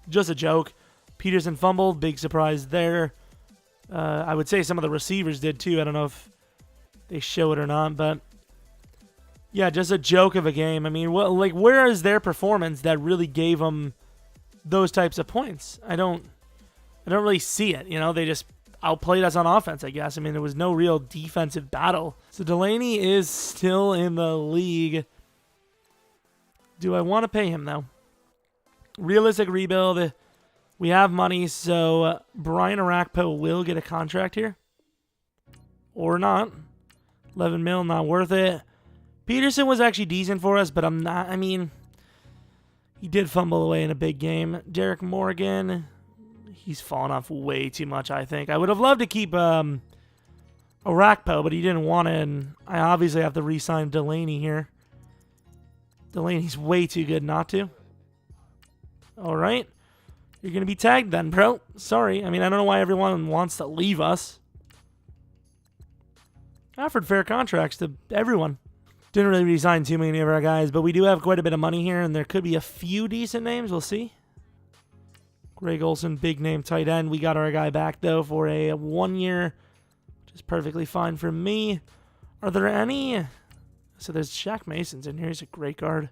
Just a joke. Peterson fumbled. Big surprise there. I would say some of the receivers did too. I don't know if they show it or not, but yeah, just a joke of a game. I mean, where is their performance that really gave them those types of points? I don't really see it. You know, they just outplayed us on offense, I guess. I mean, there was no real defensive battle. So Delaney is still in the league. Do I want to pay him, though? Realistic rebuild. We have money, so Brian Arakpo will get a contract here. Or not. 11 mil, not worth it. Peterson was actually decent for us, but I'm not. I mean, he did fumble away in a big game. Derek Morgan, he's fallen off way too much, I think. I would have loved to keep Arakpo, but he didn't want it, and I obviously have to re-sign Delaney here. Delaney's way too good not to. All right. You're going to be tagged then, bro. Sorry. I mean, I don't know why everyone wants to leave us. I offered fair contracts to everyone. Didn't really resign too many of our guys, but we do have quite a bit of money here, and there could be a few decent names. We'll see. Greg Olson, big name tight end. We got our guy back, though, for a 1 year, which is perfectly fine for me. Are there any... So there's Shaq Mason's in here. He's a great guard.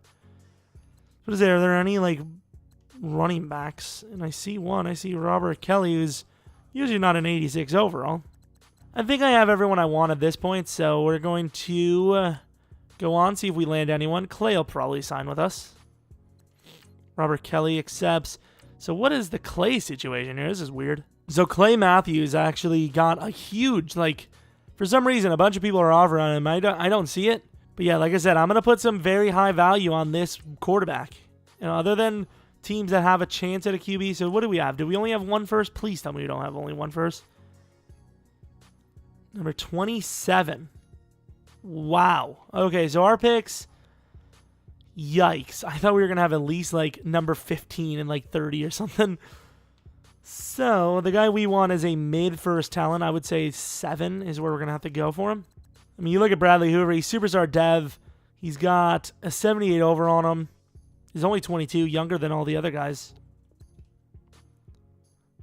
What is there? Are there any, like, running backs? And I see one. I see Robert Kelly, who's usually not an 86 overall. I think I have everyone I want at this point, so we're going to go on, see if we land anyone. Clay will probably sign with us. Robert Kelly accepts. So what is the Clay situation here? This is weird. So Clay Matthews actually got a huge, like, for some reason, a bunch of people are offering him. I don't see it. But yeah, like I said, I'm going to put some very high value on this quarterback. You know, other than teams that have a chance at a QB. So what do we have? Do we only have one first? Please tell me we don't have only one first. Number 27. Wow. Okay, so our picks. Yikes. I thought we were going to have at least like number 15 and like 30 or something. So the guy we want is a mid-first talent. I would say 7 is where we're going to have to go for him. I mean, you look at Bradley Hoover. He's superstar dev. He's got a 78 over on him. He's only 22, younger than all the other guys.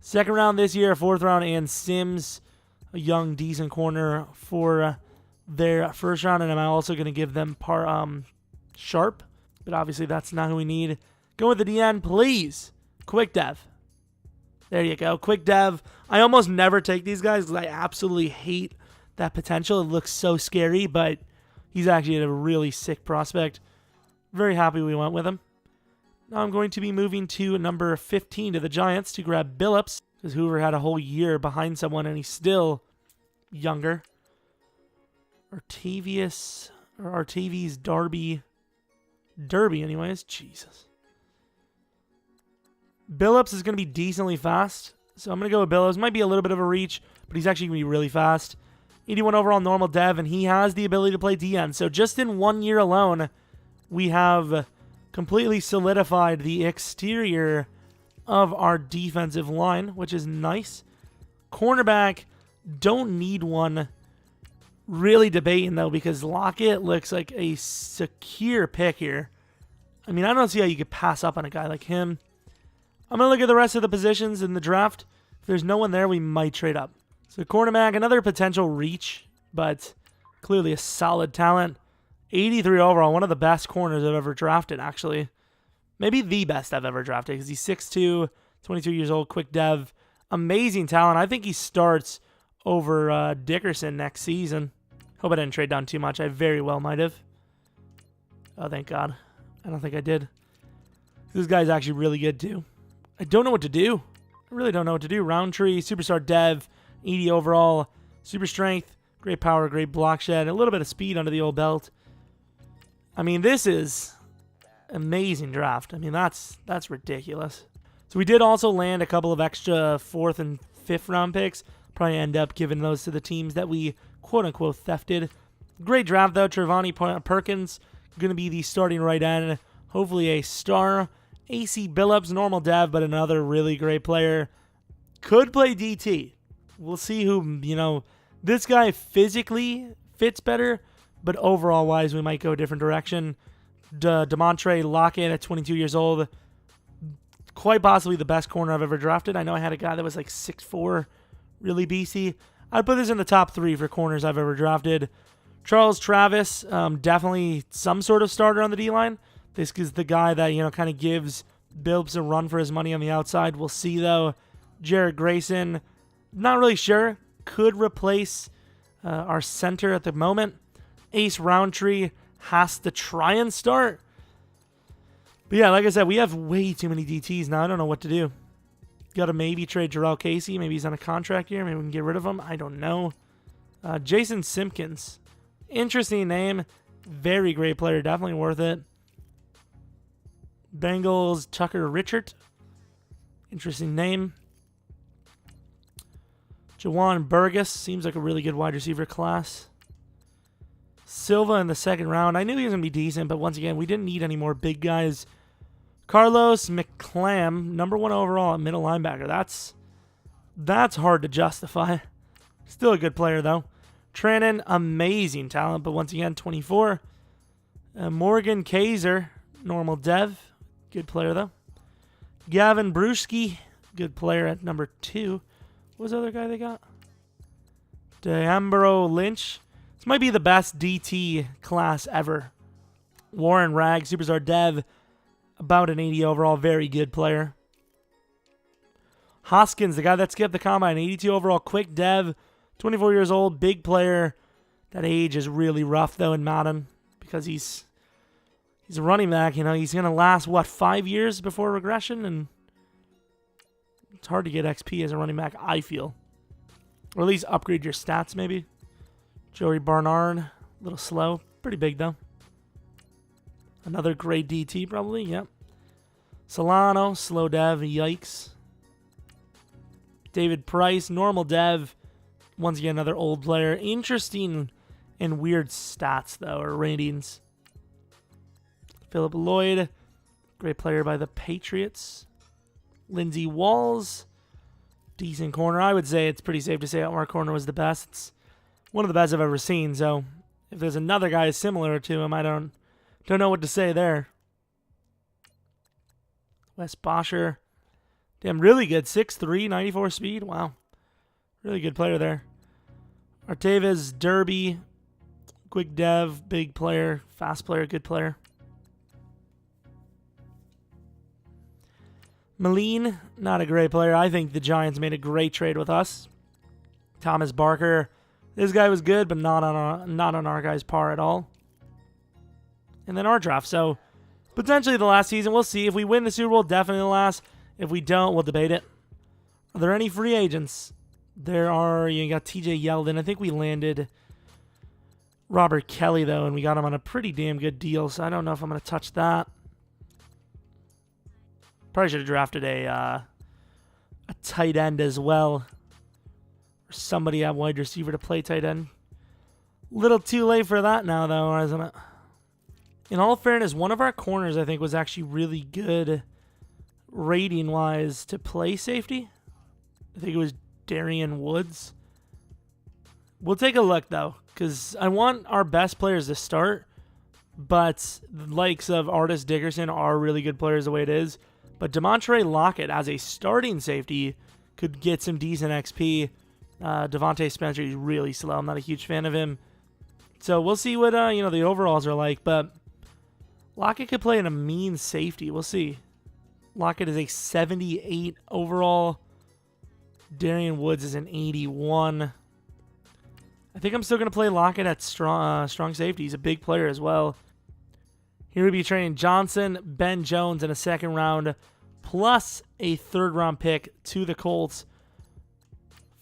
Second round this year, fourth round, and Sims, a young, decent corner for their first round. And I'm also going to give them Sharp. But obviously, that's not who we need. Go with the DN, please. Quick dev. There you go. Quick dev. I almost never take these guys because I absolutely hate that potential. It looks so scary, but he's actually a really sick prospect. Very happy we went with him. Now I'm going to be moving to number 15 to the Giants to grab Billups, because Hoover had a whole year behind someone and he's still younger. Artavius Derby anyways. Jesus. Billups is going to be decently fast, so I'm going to go with Billups. Might be a little bit of a reach, but he's actually going to be really fast. 81 overall normal dev, and he has the ability to play DN. So just in 1 year alone, we have completely solidified the exterior of our defensive line, which is nice. Cornerback, don't need one. Really debating, though, because Lockett looks like a secure pick here. I mean, I don't see how you could pass up on a guy like him. I'm going to look at the rest of the positions in the draft. If there's no one there, we might trade up. So cornerback, another potential reach, but clearly a solid talent. 83 overall, one of the best corners I've ever drafted, actually. Maybe the best I've ever drafted, because he's 6'2", 22 years old, quick dev. Amazing talent. I think he starts over Dickerson next season. Hope I didn't trade down too much. I very well might have. Oh, thank God. I don't think I did. This guy's actually really good, too. I don't know what to do. I really don't know what to do. Roundtree, superstar dev, 80 overall, super strength, great power, great block shed, a little bit of speed under the old belt. I mean, this is amazing draft. I mean, that's ridiculous. So we did also land a couple of extra 4th and 5th round picks. Probably end up giving those to the teams that we quote-unquote thefted. Great draft, though. Trevani Perkins going to be the starting right end. Hopefully a star. AC Billups, normal dev, but another really great player. Could play DT. We'll see who, this guy physically fits better, but overall-wise, we might go a different direction. DeMontre Lockett at 22 years old. quite possibly the best corner I've ever drafted. I know I had a guy that was like 6'4", really beastie. I'd put this in the top 3 for corners I've ever drafted. Charles Travis, definitely some sort of starter on the D-line. This is the guy that, kind of gives Billups a run for his money on the outside. We'll see, though. Jared Grayson, not really sure. Could replace our center at the moment. Ace Roundtree has to try and start. But yeah, like I said, we have way too many DTs now. I don't know what to do. Got to maybe trade Jarrell Casey. Maybe he's on a contract here. Maybe we can get rid of him. I don't know. Jason Simpkins. Interesting name. Very great player. Definitely worth it. Bengals, Tucker Richard. Interesting name. Jawan Burgess. Seems like a really good wide receiver class. Silva in the 2nd round. I knew he was going to be decent, but once again, we didn't need any more big guys. Carlos McClam, number 1 overall at middle linebacker. That's hard to justify. Still a good player, though. Trannon, amazing talent, but once again, 24. Morgan Kaiser, normal dev. Good player, though. Gavin Brewski, good player at number 2. What was the other guy they got? Deambro Lynch. This might be the best DT class ever. Warren Ragg, superstar dev. About an 80 overall. Very good player. Hoskins, the guy that skipped the combine. 82 overall. Quick dev. 24 years old. Big player. That age is really rough, though, in Madden. Because he's a running back. He's going to last, 5 years before regression? And it's hard to get XP as a running back, I feel. Or at least upgrade your stats, maybe. Joey Barnard. A little slow. Pretty big, though. Another great DT, probably. Yep. Solano, slow dev. Yikes. David Price, normal dev. Once again, another old player. Interesting and weird stats, though, or ratings. Philip Lloyd, great player by the Patriots. Lindsey Walls, decent corner. I would say it's pretty safe to say our corner was the best. It's one of the best I've ever seen, so if there's another guy similar to him, I don't know what to say there. Wes Bosher. Damn, really good. 6'3", 94 speed. Wow. Really good player there. Artavis Derby. Quick dev. Big player. Fast player. Good player. Moline. Not a great player. I think the Giants made a great trade with us. Thomas Barker. This guy was good, but not on our guy's par at all. And then our draft. So, potentially the last season. We'll see. If we win the Super Bowl, definitely the last. If we don't, we'll debate it. Are there any free agents? There are. You got TJ Yeldon. I think we landed Robert Kelly, though, and we got him on a pretty damn good deal, so I don't know if I'm going to touch that. Probably should have drafted a tight end as well. Or somebody at wide receiver to play tight end. Little too late for that now, though, isn't it? In all fairness, one of our corners, I think, was actually really good rating-wise to play safety. I think it was Darian Woods. We'll take a look, though, because I want our best players to start, but the likes of Artis Dickerson are really good players the way it is. But DeMontre Lockett, as a starting safety, could get some decent XP. Devontae Spencer is really slow. I'm not a huge fan of him. So we'll see what the overalls are like, but Lockett could play in a mean safety. We'll see. Lockett is a 78 overall. Darian Woods is an 81. I think I'm still going to play Lockett at strong safety. He's a big player as well. Here we'll be trading Johnson, Ben Jones in a 2nd round, plus a 3rd round pick to the Colts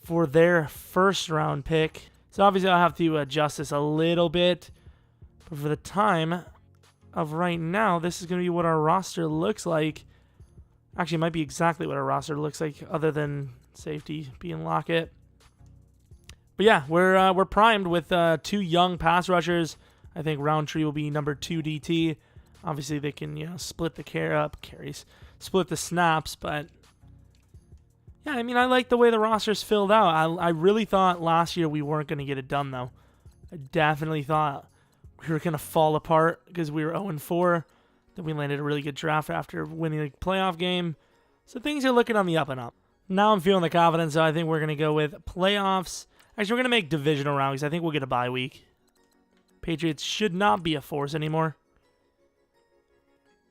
for their 1st round pick. So obviously I'll have to adjust this a little bit. But for the time of right now, this is going to be what our roster looks like. Actually, it might be exactly what our roster looks like, other than safety being Lockett. But yeah, we're primed with 2 young pass rushers. I think Roundtree will be number 2 DT. Obviously, they can split the carries, split the snaps. But yeah, I mean, I like the way the roster's filled out. I really thought last year we weren't going to get it done, though. I definitely thought we were going to fall apart because we were 0-4. Then we landed a really good draft after winning the playoff game. So things are looking on the up and up. Now I'm feeling the confidence, so I think we're going to go with playoffs. Actually, we're going to make divisional round because I think we'll get a bye week. Patriots should not be a force anymore.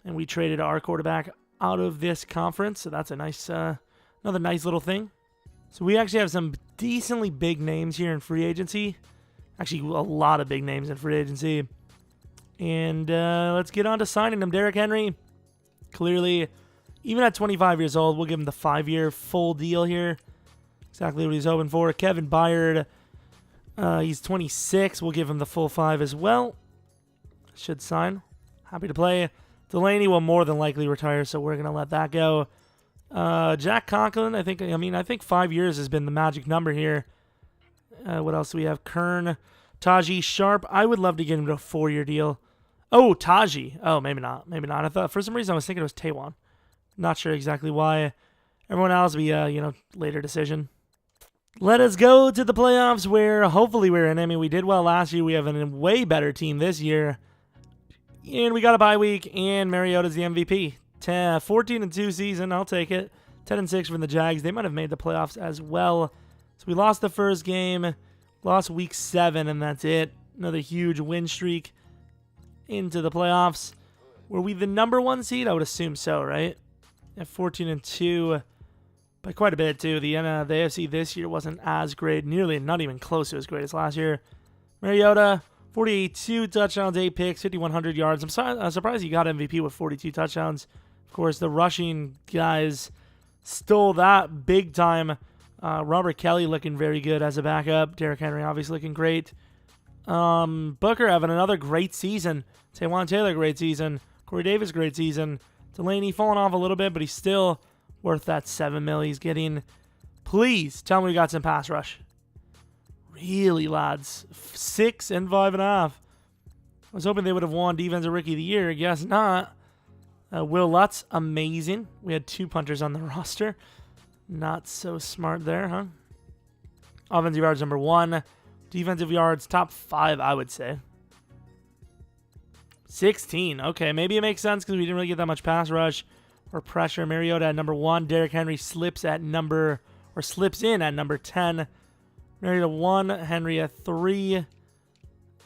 And we traded our quarterback out of this conference, so that's a nice, another nice little thing. So we actually have some decently big names here in free agency. Actually, a lot of big names in free agency. And let's get on to signing them. Derrick Henry, clearly, even at 25 years old, we'll give him the 5-year full deal here. Exactly what he's hoping for. Kevin Byard, he's 26. We'll give him the full 5 as well. Should sign. Happy to play. Delaney will more than likely retire, so we're going to let that go. Jack Conklin, I think 5 years has been the magic number here. What else do we have? Kern, Taji, Sharp. I would love to get him to a 4-year deal. Oh, Taji. Oh, maybe not. Maybe not. I thought for some reason I was thinking it was Taiwan. Not sure exactly why. Everyone else will be, later decision. Let us go to the playoffs where hopefully we're in. I mean, we did well last year. We have a way better team this year. And we got a bye week, and Mariota's the MVP. 14-2 season, I'll take it. 10-6 from the Jags. They might have made the playoffs as well. So we lost the first game, lost week 7, and that's it. Another huge win streak into the playoffs. Were we the number 1 seed? I would assume so, right? At 14-2, by quite a bit too. The AFC this year wasn't as great, not even close to as great as last year. Mariota, 2 touchdowns, 8 picks, 5,100 yards. I'm surprised he got MVP with 42 touchdowns. Of course, the rushing guys stole that big time. Robert Kelly looking very good as a backup. Derrick Henry obviously looking great. Booker having another great season. Taywan Taylor, great season. Corey Davis, great season. Delaney falling off a little bit, but he's still worth that $7 million he's getting. Please tell me we got some pass rush. Really, lads. 6 and 5.5. I was hoping they would have won Defensive Rookie of the Year. Guess not. Will Lutz, amazing. We had 2 punters on the roster. Not so smart there, huh? Offensive yards, number 1. Defensive yards, top 5, I would say. 16. Okay, maybe it makes sense because we didn't really get that much pass rush or pressure. Mariota at number 1. Derrick Henry slips in at number 10. Mariota 1. Henry at 3.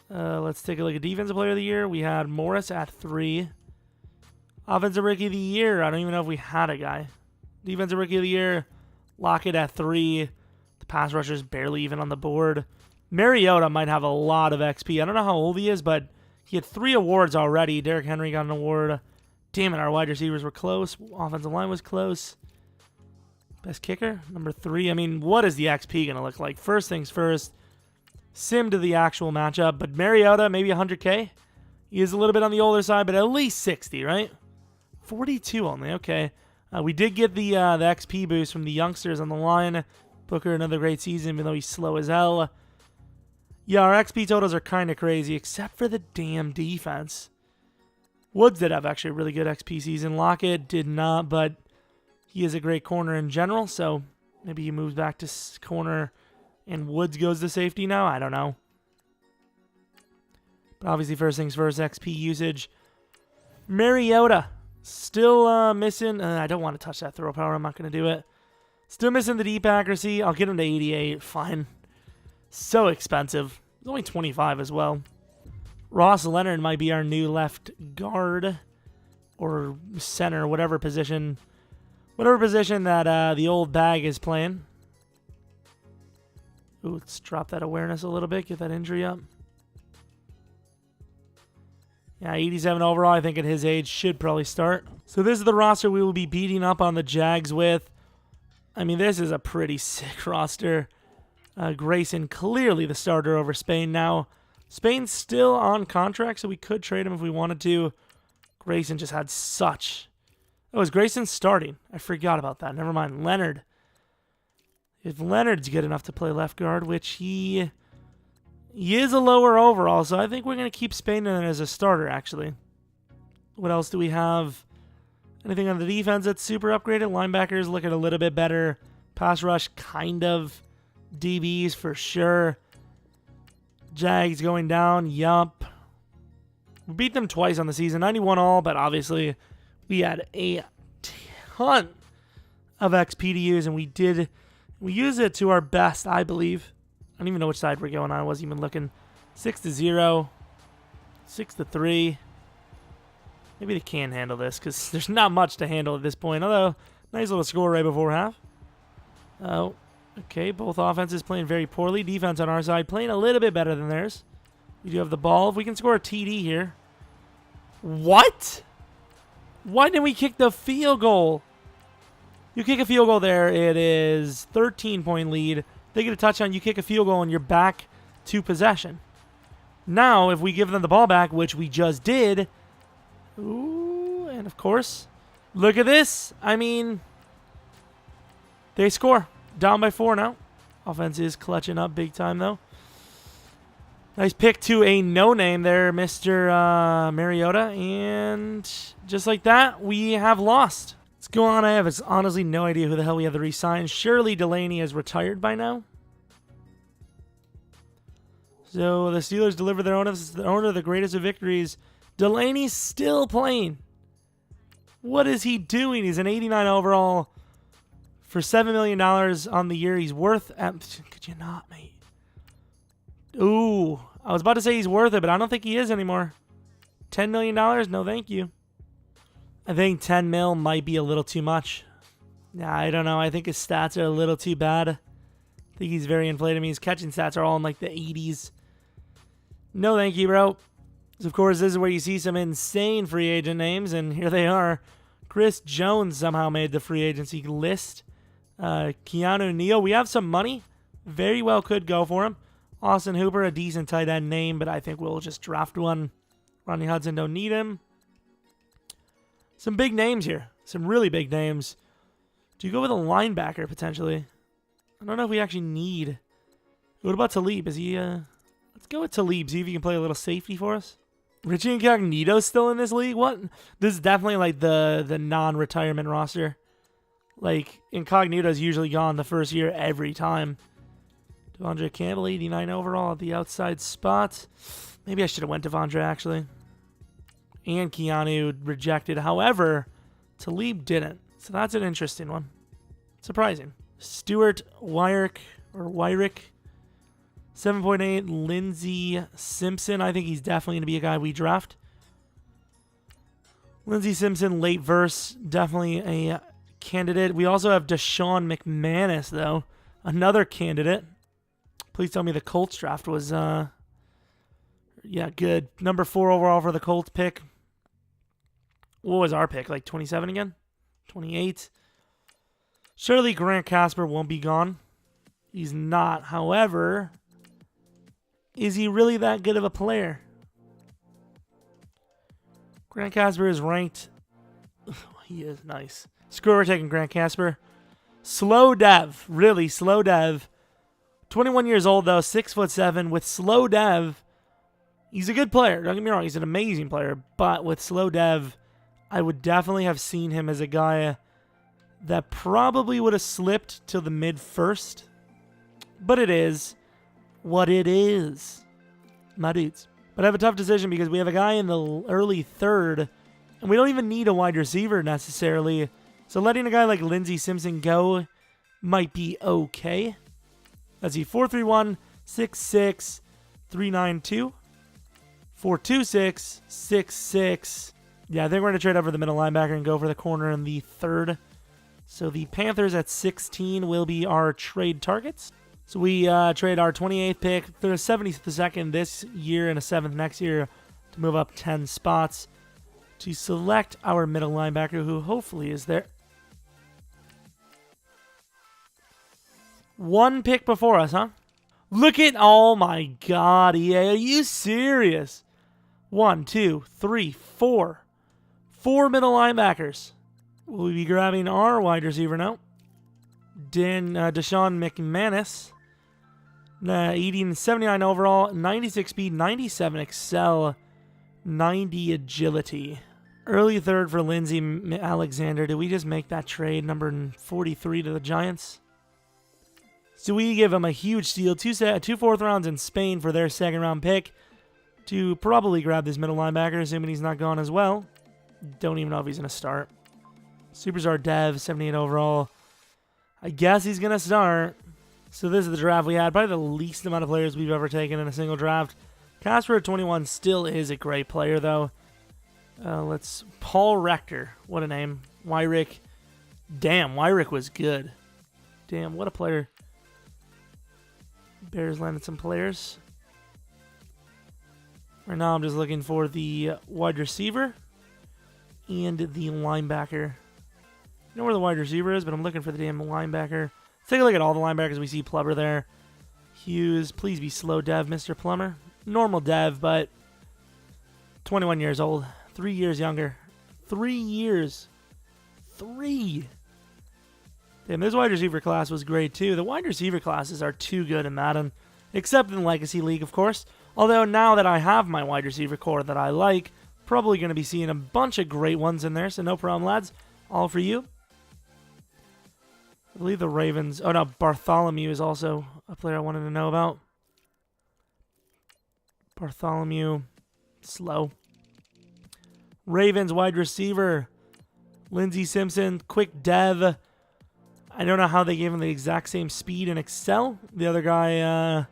Let's take a look at Defensive Player of the Year. We had Morris at 3. Offensive Rookie of the Year. I don't even know if we had a guy. Defensive Rookie of the Year. Lockett at 3. The pass rusher's barely even on the board. Mariota might have a lot of XP. I don't know how old he is, but he had 3 awards already. Derrick Henry got an award. Damn it, our wide receivers were close. Offensive line was close. Best kicker, number 3. I mean, what is the XP going to look like? First things first, sim to the actual matchup. But Mariota, maybe 100K. He is a little bit on the older side, but at least 60, right? 42 only, okay. We did get the XP boost from the youngsters on the line. Booker, another great season, even though he's slow as hell. Yeah, our XP totals are kind of crazy, except for the damn defense. Woods did have actually a really good XP season. Lockett did not, but he is a great corner in general, so maybe he moves back to corner and Woods goes to safety now. I don't know. But obviously, first things first, XP usage. Mariota, still missing. I don't want to touch that throw power. I'm not going to do it. Still missing the deep accuracy. I'll get him to 88. Fine. So expensive. He's only 25 as well. Ross Leonard might be our new left guard or center, whatever position that the old bag is playing. Ooh, let's drop that awareness a little bit, get that injury up. Yeah, 87 overall, I think at his age should probably start. So this is the roster we will be beating up on the Jags with. I mean, this is a pretty sick roster. Grayson, clearly the starter over Spain now. Spain's still on contract, so we could trade him if we wanted to. Grayson just had such... Oh, is Grayson starting? I forgot about that. Never mind. Leonard. If Leonard's good enough to play left guard, which he is a lower overall, so I think we're going to keep Spain in as a starter, actually. What else do we have? Anything on the defense that's super upgraded? Linebackers looking a little bit better. Pass rush, kind of. DBs for sure. Jags going down. Yup. We beat them twice on the season. 91 all, but obviously we had a ton of XP to use, and we use it to our best, I believe. I don't even know which side we're going on. I wasn't even looking. 6-0, 6-3. Maybe they can handle this because there's not much to handle at this point. Although, nice little score right before half. Oh, okay. Both offenses playing very poorly. Defense on our side playing a little bit better than theirs. We do have the ball. If we can score a TD here. What? Why didn't we kick the field goal? You kick a field goal there, it is 13-point lead. They get a touchdown, you kick a field goal, and you're back to possession. Now, if we give them the ball back, which we just did, ooh, and of course, look at this. I mean, they score. Down by 4 now. Offense is clutching up big time, though. Nice pick to a no-name there, Mr. Mariota. And just like that, we have lost. Let's go on. I have honestly no idea who the hell we have to re-sign. Surely Delaney has retired by now. So the Steelers deliver their owner the greatest of victories. Delaney's still playing. What is he doing? He's an 89 overall for $7 million on the year. He's worth... could you not, mate? Ooh, I was about to say he's worth it, but I don't think he is anymore. $10 million? No, thank you. I think 10 mil might be a little too much. Nah, I don't know. I think his stats are a little too bad. I think he's very inflated. I mean, his catching stats are all in like the 80s. No, thank you, bro. So, of course, this is where you see some insane free agent names, and here they are. Chris Jones somehow made the free agency list. Keanu Neal. We have some money. Very well could go for him. Austin Hooper, a decent tight end name, but I think we'll just draft one. Ronnie Hudson, don't need him. Some big names here. Some really big names. Do you go with a linebacker, potentially? I don't know if we actually need... What about Talib? Is he... Let's go with Talib. See if he can play a little safety for us. Richie Incognito's still in this league? What? This is definitely like the non-retirement roster. Like, Incognito's usually gone the first year every time. Devondre Campbell, 89 overall at the outside spot. Maybe I should have went Devondre, actually. And Keanu rejected. However, Talib didn't. So that's an interesting one. Surprising. Stuart Wyrick, 7.8. Lindsey Simpson. I think he's definitely going to be a guy we draft. Lindsey Simpson, late verse. Definitely a candidate. We also have Deshaun McManus, though. Another candidate. Please tell me the Colts draft was, yeah, good. Number 4 overall for the Colts pick. What was our pick? Like 27 again? 28. Surely Grant Casper won't be gone. He's not. However, is he really that good of a player? Grant Casper is ranked. He is nice. Screw, we're taking Grant Casper. Slow dev. Really slow dev. 21 years old, though, 6'7", with slow dev. He's a good player. Don't get me wrong. He's an amazing player. But with slow dev, I would definitely have seen him as a guy that probably would have slipped to the mid-first. But it is what it is, my dudes. But I have a tough decision because we have a guy in the early 3rd, and we don't even need a wide receiver necessarily. So letting a guy like Lindsey Simpson go might be okay. Let's see, 4.31, 6'6", 3.92, 4.26, 6'6". Yeah, I think we're going to trade over the middle linebacker and go for the corner in the 3rd. So the Panthers at 16 will be our trade targets. So we trade our 28th pick, the 72nd this year and a 7th next year to move up 10 spots to select our middle linebacker, who hopefully is there. One pick before us, huh? Look at, oh my God, EA, are you serious? 1, 2, 3, 4. 4 middle linebackers. Will we be grabbing our wide receiver now? Deshaun McManus. 79 overall, 96 speed, 97 excel, 90 agility. Early 3rd for Lindsey Alexander. Did we just make that trade, number 43 to the Giants? So we give him a huge steal, 2 4th rounds in Spain for their 2nd round pick to probably grab this middle linebacker, assuming he's not gone as well. Don't even know if he's going to start. Superstar Dev, 78 overall. I guess he's going to start. So this is the draft we had. Probably the least amount of players we've ever taken in a single draft. Casper at 21 still is a great player, though. Paul Rector. What a name. Wyrick. Damn, Wyrick was good. Damn, what a player. Bears landed some players. Right now I'm just looking for the wide receiver and the linebacker. I know where the wide receiver is, but I'm looking for the damn linebacker. Let's take a look at all the linebackers. We see Plummer there. Hughes, please be slow dev, Mr. Plummer. Normal dev, but 21 years old. 3 years younger. 3 years. 3. Damn, this wide receiver class was great, too. The wide receiver classes are too good in Madden. Except in Legacy League, of course. Although now that I have my wide receiver core that I like, probably going to be seeing a bunch of great ones in there. So no problem, lads. All for you. I believe the Ravens... Oh, no, Bartholomew is also a player I wanted to know about. Bartholomew. Slow. Ravens wide receiver. Lindsey Simpson. Quick dev. I don't know how they gave him the exact same speed in Excel. The other guy,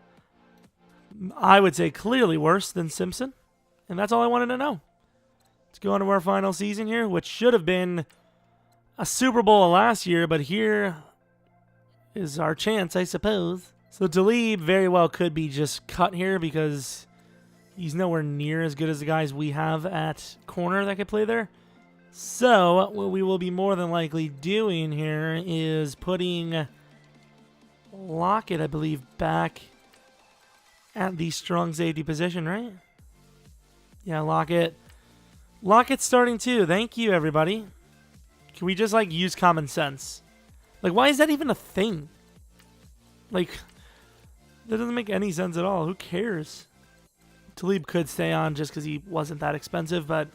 I would say clearly worse than Simpson. And that's all I wanted to know. Let's go on to our final season here, which should have been a Super Bowl last year, but here is our chance, I suppose. So Talib very well could be just cut here because he's nowhere near as good as the guys we have at corner that could play there. So what we will be more than likely doing here is putting Lockett, I believe, back at the strong safety position, right? Yeah, Lockett. Lockett's starting too. Thank you, everybody. Can we just, like, use common sense? Like, why is that even a thing? Like, that doesn't make any sense at all. Who cares? Talib could stay on just because he wasn't that expensive, but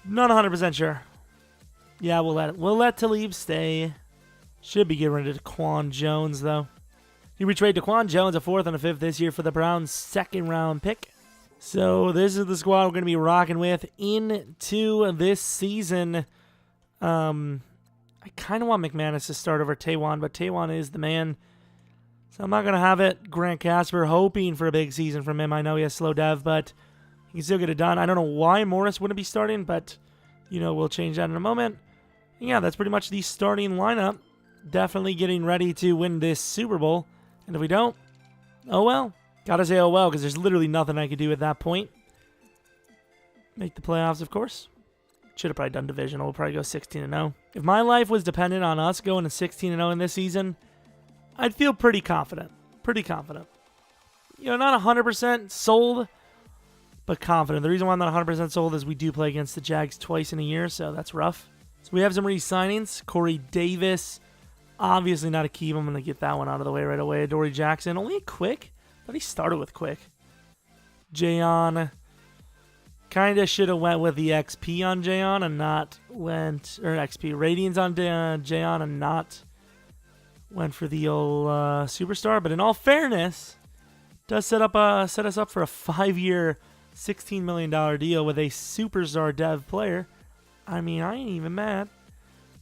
not 100% sure. Yeah, we'll let Talib stay. Should be getting rid of Daquan Jones, though. We trade Daquan Jones a 4th and a 5th this year for the Browns' 2nd round pick. So this is the squad we're going to be rocking with into this season. I kind of want McManus to start over Taywan, but Taywan is the man. So I'm not going to have it. Grant Casper, hoping for a big season from him. I know he has slow dev, but he can still get it done. I don't know why Morris wouldn't be starting, but, you know, we'll change that in a moment. Yeah, that's pretty much the starting lineup. Definitely getting ready to win this Super Bowl. And if we don't, oh well. Gotta say oh well, because there's literally nothing I could do at that point. Make the playoffs, of course. Should have probably done divisional. We'll probably go 16-0. If my life was dependent on us going to 16-0 in this season, I'd feel pretty confident. Pretty confident. You know, not 100% sold, but confident. The reason why I'm not 100% sold is we do play against the Jags twice in a year, so that's rough. So we have some re-signings. Corey Davis, obviously not a keep. I'm going to get that one out of the way right away. Dory Jackson, only a quick. I thought he started with quick. Jayon, kind of should have went with the XP on Jayon and not went, or XP ratings on Jayon and not went for the old superstar. But in all fairness, does set us up for a 5-year, $16 million deal with a superstar dev player. I mean, I ain't even mad.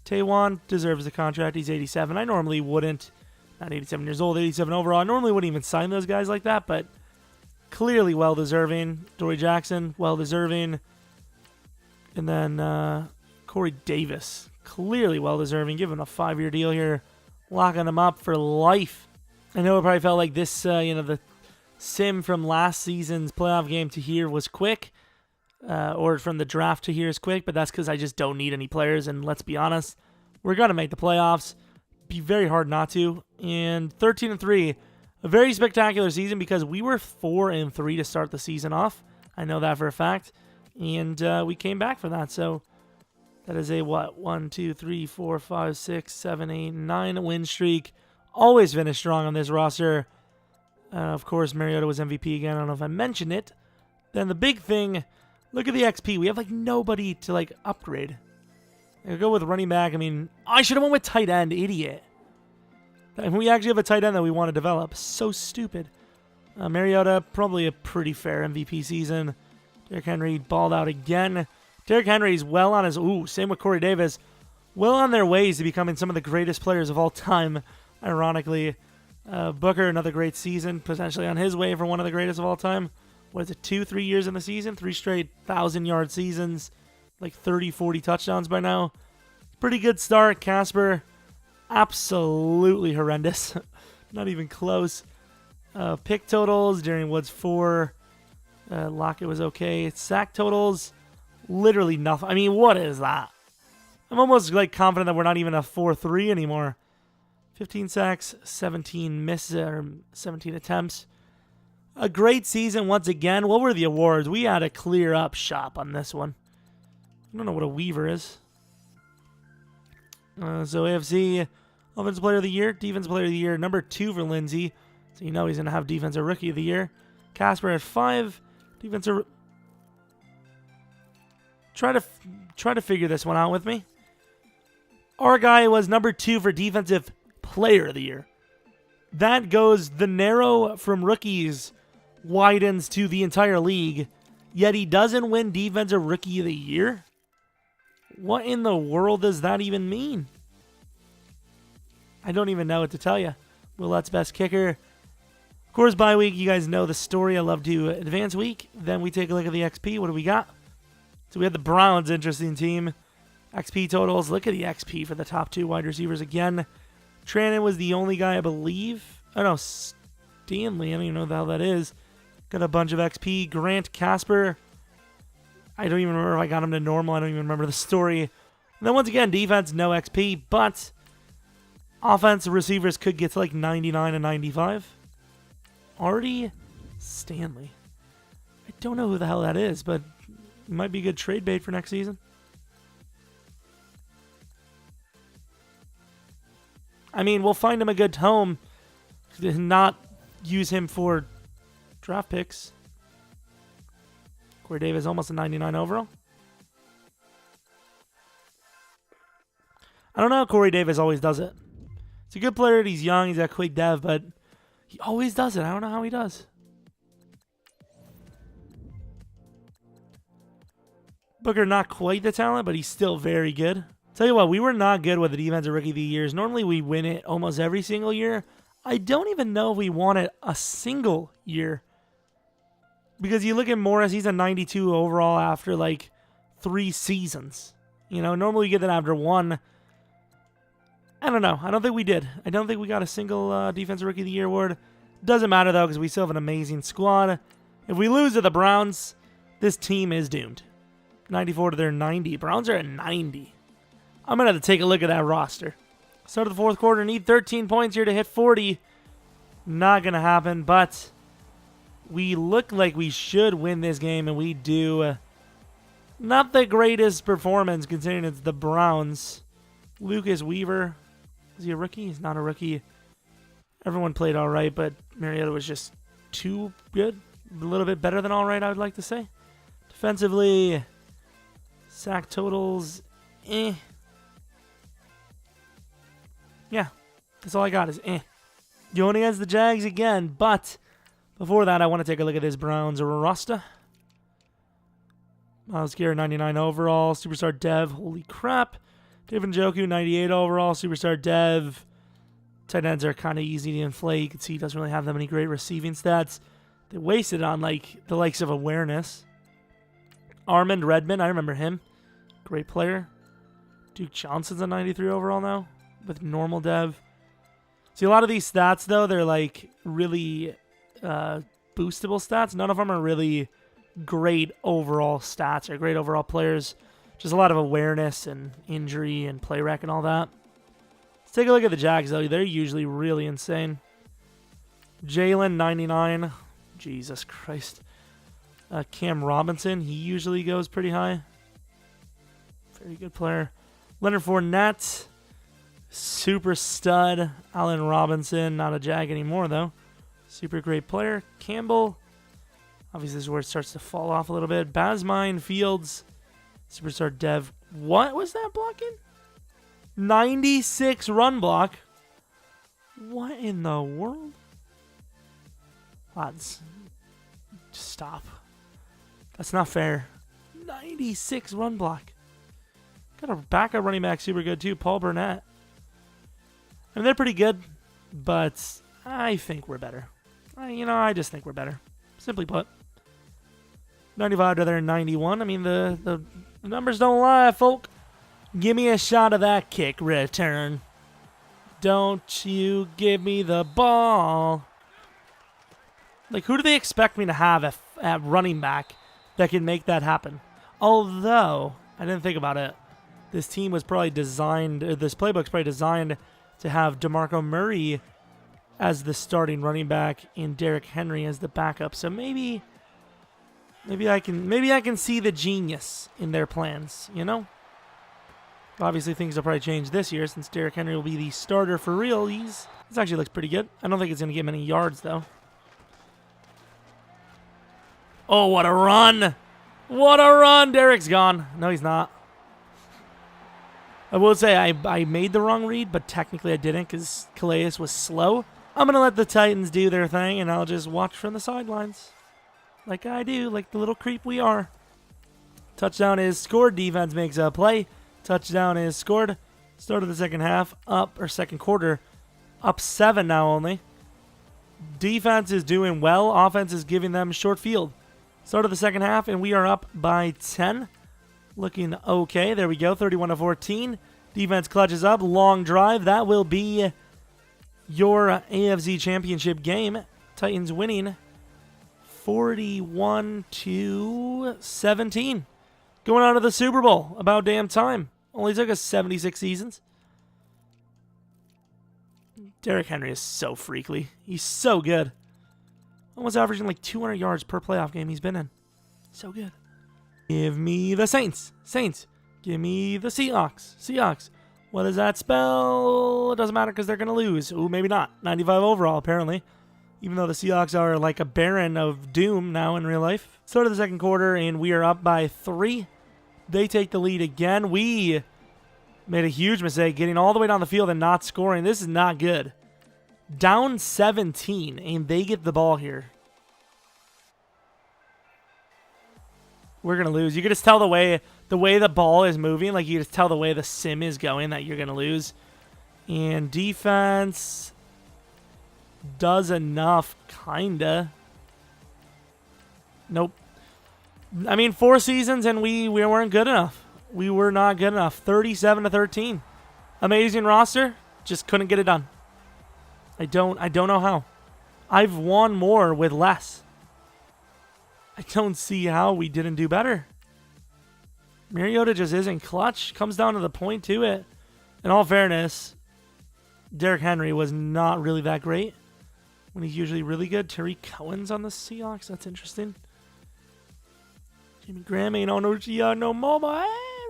Taywan deserves the contract. He's 87. I normally wouldn't. Not 87 years old, 87 overall. I normally wouldn't even sign those guys like that, but clearly well-deserving. Dory Jackson, well-deserving. And then Corey Davis, clearly well-deserving. Give him a 5-year deal here. Locking him up for life. I know it probably felt like this, the sim from last season's playoff game to here was quick. Or from the draft to here is quick, but that's because I just don't need any players. And let's be honest, we're going to make the playoffs. Be very hard not to. And 13-3, a very spectacular season because we were 4-3 to start the season off. I know that for a fact. And we came back for that. So that is a 1, 2, 3, 4, 5, 6, 7, 8, 9 win streak. Always finish strong on this roster. Of course, Mariota was MVP again. I don't know if I mentioned it. Then the big thing, look at the XP. We have like nobody to upgrade. I'll go with running back. I mean, I should have went with tight end, idiot. And we actually have a tight end that we want to develop. So stupid. Mariota, probably a pretty fair MVP season. Derrick Henry balled out again. Derrick Henry's well on his... Ooh, same with Corey Davis. well on their ways to becoming some of the greatest players of all time, ironically. Booker, another great season, potentially on his way for one of the greatest of all time. What is it, 2-3 years in the season? 3 straight 1,000-yard seasons, like 30, 40 touchdowns by now. Pretty good start. Casper, absolutely horrendous. Not even close. Pick totals, Darian Woods 4. Lockett was okay. Sack totals, literally nothing. I mean, what is that? I'm almost like confident that we're not even a 4-3 anymore. 15 sacks, 17 misses, or 17 attempts. A great season once again. What were the awards? We had a clear up shop on this one. I don't know what a Weaver is. So AFC Offensive Player of the Year, Defensive Player of the Year, number 2 for Lindsey. So you know he's going to have Defensive Rookie of the Year. Casper at 5. Defensive. Try to figure this one out with me. Our guy was number 2 for Defensive Player of the Year. That goes, the narrow from rookies widens to the entire league, yet he doesn't win Defensive Rookie of the Year? What in the world does that even mean? I don't even know what to tell you. Willette's best kicker. Of course, bye week, you guys know the story. I love to advance week. Then we take a look at the XP. What do we got? So we had the Browns, interesting team. XP totals. Look at the XP for the top 2 wide receivers again. Trannon was the only guy, I believe. Oh, no, Stanley. I don't even know what the hell that is. Got a bunch of XP. Grant, Casper. I don't even remember if I got him to normal. I don't even remember the story. And then once again, defense, no XP. But offense, receivers could get to like 99 and 95. Artie Stanley. I don't know who the hell that is, but it might be a good trade bait for next season. I mean, we'll find him a good home. Not use him for draft picks. Corey Davis almost a 99 overall. I don't know how Corey Davis always does it. He's a good player. He's young. He's got quick dev, but he always does it. I don't know how he does. Booker, not quite the talent, but he's still very good. Tell you what, we were not good with the Defensive Rookie of the Years. Normally we win it almost every single year. I don't even know if we won it a single year. Because you look at Morris, he's a 92 overall after like 3 seasons. You know, normally you get that after 1. I don't know. I don't think we did. I don't think we got a single Defensive Rookie of the Year award. Doesn't matter though, because we still have an amazing squad. If we lose to the Browns, this team is doomed. 94 to their 90. Browns are at 90. I'm going to have to take a look at that roster. Start of the 4th quarter. Need 13 points here to hit 40. Not going to happen, but we look like we should win this game, and we do. Not the greatest performance considering it's the Browns. Lucas Weaver. Is he a rookie? He's not a rookie. Everyone played all right, but Mariota was just too good. A little bit better than all right, I would like to say. Defensively, sack totals, Yeah, that's all I got is Going against the Jags again, but before that, I want to take a look at this Browns roster. Myles Garrett, 99 overall. Superstar Dev, holy crap. David Njoku, 98 overall. Superstar Dev. Tight ends are kind of easy to inflate. You can see he doesn't really have that many great receiving stats. They wasted on like the likes of awareness. Armand Redmond, I remember him. Great player. Duke Johnson's a 93 overall now with normal dev. See, a lot of these stats, though, they're like really boostable stats. None of them are really great overall stats or great overall players. Just a lot of awareness and injury and play rec and all that. Let's take a look at the Jags, though. They're usually really insane. Jalen, 99. Jesus Christ. Cam Robinson, he usually goes pretty high. Very good player. Leonard Fournette, super stud. Allen Robinson, not a Jag anymore, though. Super great player. Campbell, obviously this is where it starts to fall off a little bit. Basmine, Fields, superstar Dev. What was that blocking? 96 run block. What in the world? Lads, stop. That's not fair. 96 run block. Got a backup running back super good too, Paul Burnett. I mean, they're pretty good, but I think we're better. I just think we're better. Simply put. 95 to their 91. I mean, the numbers don't lie, folk. Give me a shot of that kick return. Don't you give me the ball. Like, who do they expect me to have at running back that can make that happen? Although, I didn't think about it. This team was probably designed, this playbook's probably designed to have DeMarco Murray as the starting running back and Derrick Henry as the backup. So maybe I can see the genius in their plans, you know? Obviously, things will probably change this year since Derrick Henry will be the starter for real. This actually looks pretty good. I don't think it's going to get many yards, though. Oh, what a run! What a run! Derrick's gone. No, he's not. I will say I made the wrong read, but technically I didn't because Calais was slow. I'm going to let the Titans do their thing, and I'll just watch from the sidelines. Like I do, like the little creep we are. Touchdown is scored. Defense makes a play. Touchdown is scored. Start of the second half, second quarter, up 7 now only. Defense is doing well. Offense is giving them short field. Start of the second half, and we are up by 10. Looking okay. There we go, 31 to 14. Defense clutches up. Long drive. That will be your AFC Championship game. Titans winning 41 to 17. Going on to the Super Bowl. About damn time. Only took us 76 seasons. Derrick Henry is so freakly. He's so good. Almost averaging like 200 yards per playoff game he's been in. So good. Give me the Saints. Saints. Give me the Seahawks. Seahawks. What does that spell? It doesn't matter because they're going to lose. Ooh, maybe not. 95 overall, apparently. Even though the Seahawks are like a baron of doom now in real life. Start of the second quarter, and we are up by 3. They take the lead again. We made a huge mistake getting all the way down the field and not scoring. This is not good. Down 17, and they get the ball here. We're going to lose. You can just tell the way the ball is moving. Like, you can just tell the way the sim is going that you're going to lose. And defense does enough, kind of. Nope. I mean, 4 seasons and we weren't good enough. We were not good enough. 37 to 13. Amazing roster. Just couldn't get it done. I don't know how. I've won more with less. I don't see how we didn't do better. Mariota just isn't clutch. Comes down to the point to it. In all fairness, Derrick Henry was not really that great when he's usually really good. Terry Cohen's on the Seahawks. That's interesting. Jimmy Graham ain't on OGR no more, boy.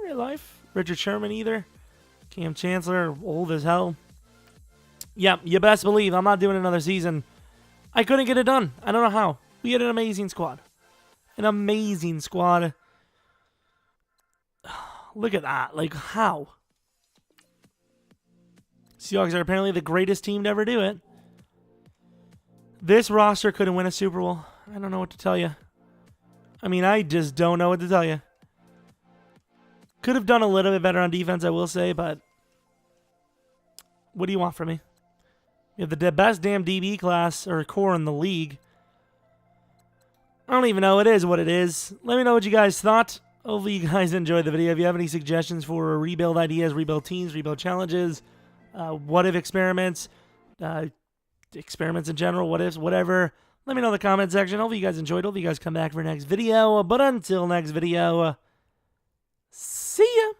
Real life. Richard Sherman either. Cam Chancellor, old as hell. Yeah, you best believe I'm not doing another season. I couldn't get it done. I don't know how. We had an amazing squad. An amazing squad. Look at that. Like, how? Seahawks are apparently the greatest team to ever do it. This roster couldn't win a Super Bowl. I don't know what to tell you. I mean, I just don't know what to tell you. Could have done a little bit better on defense, I will say, but what do you want from me? You have the best damn DB class or core in the league. I don't even know. It is what it is. Let me know what you guys thought. Hopefully you guys enjoyed the video. If you have any suggestions for rebuild ideas, rebuild teams, rebuild challenges, what if experiments, experiments in general, what ifs, whatever, let me know in the comment section. Hopefully you guys enjoyed. Hopefully you guys come back for next video. But until next video, see ya.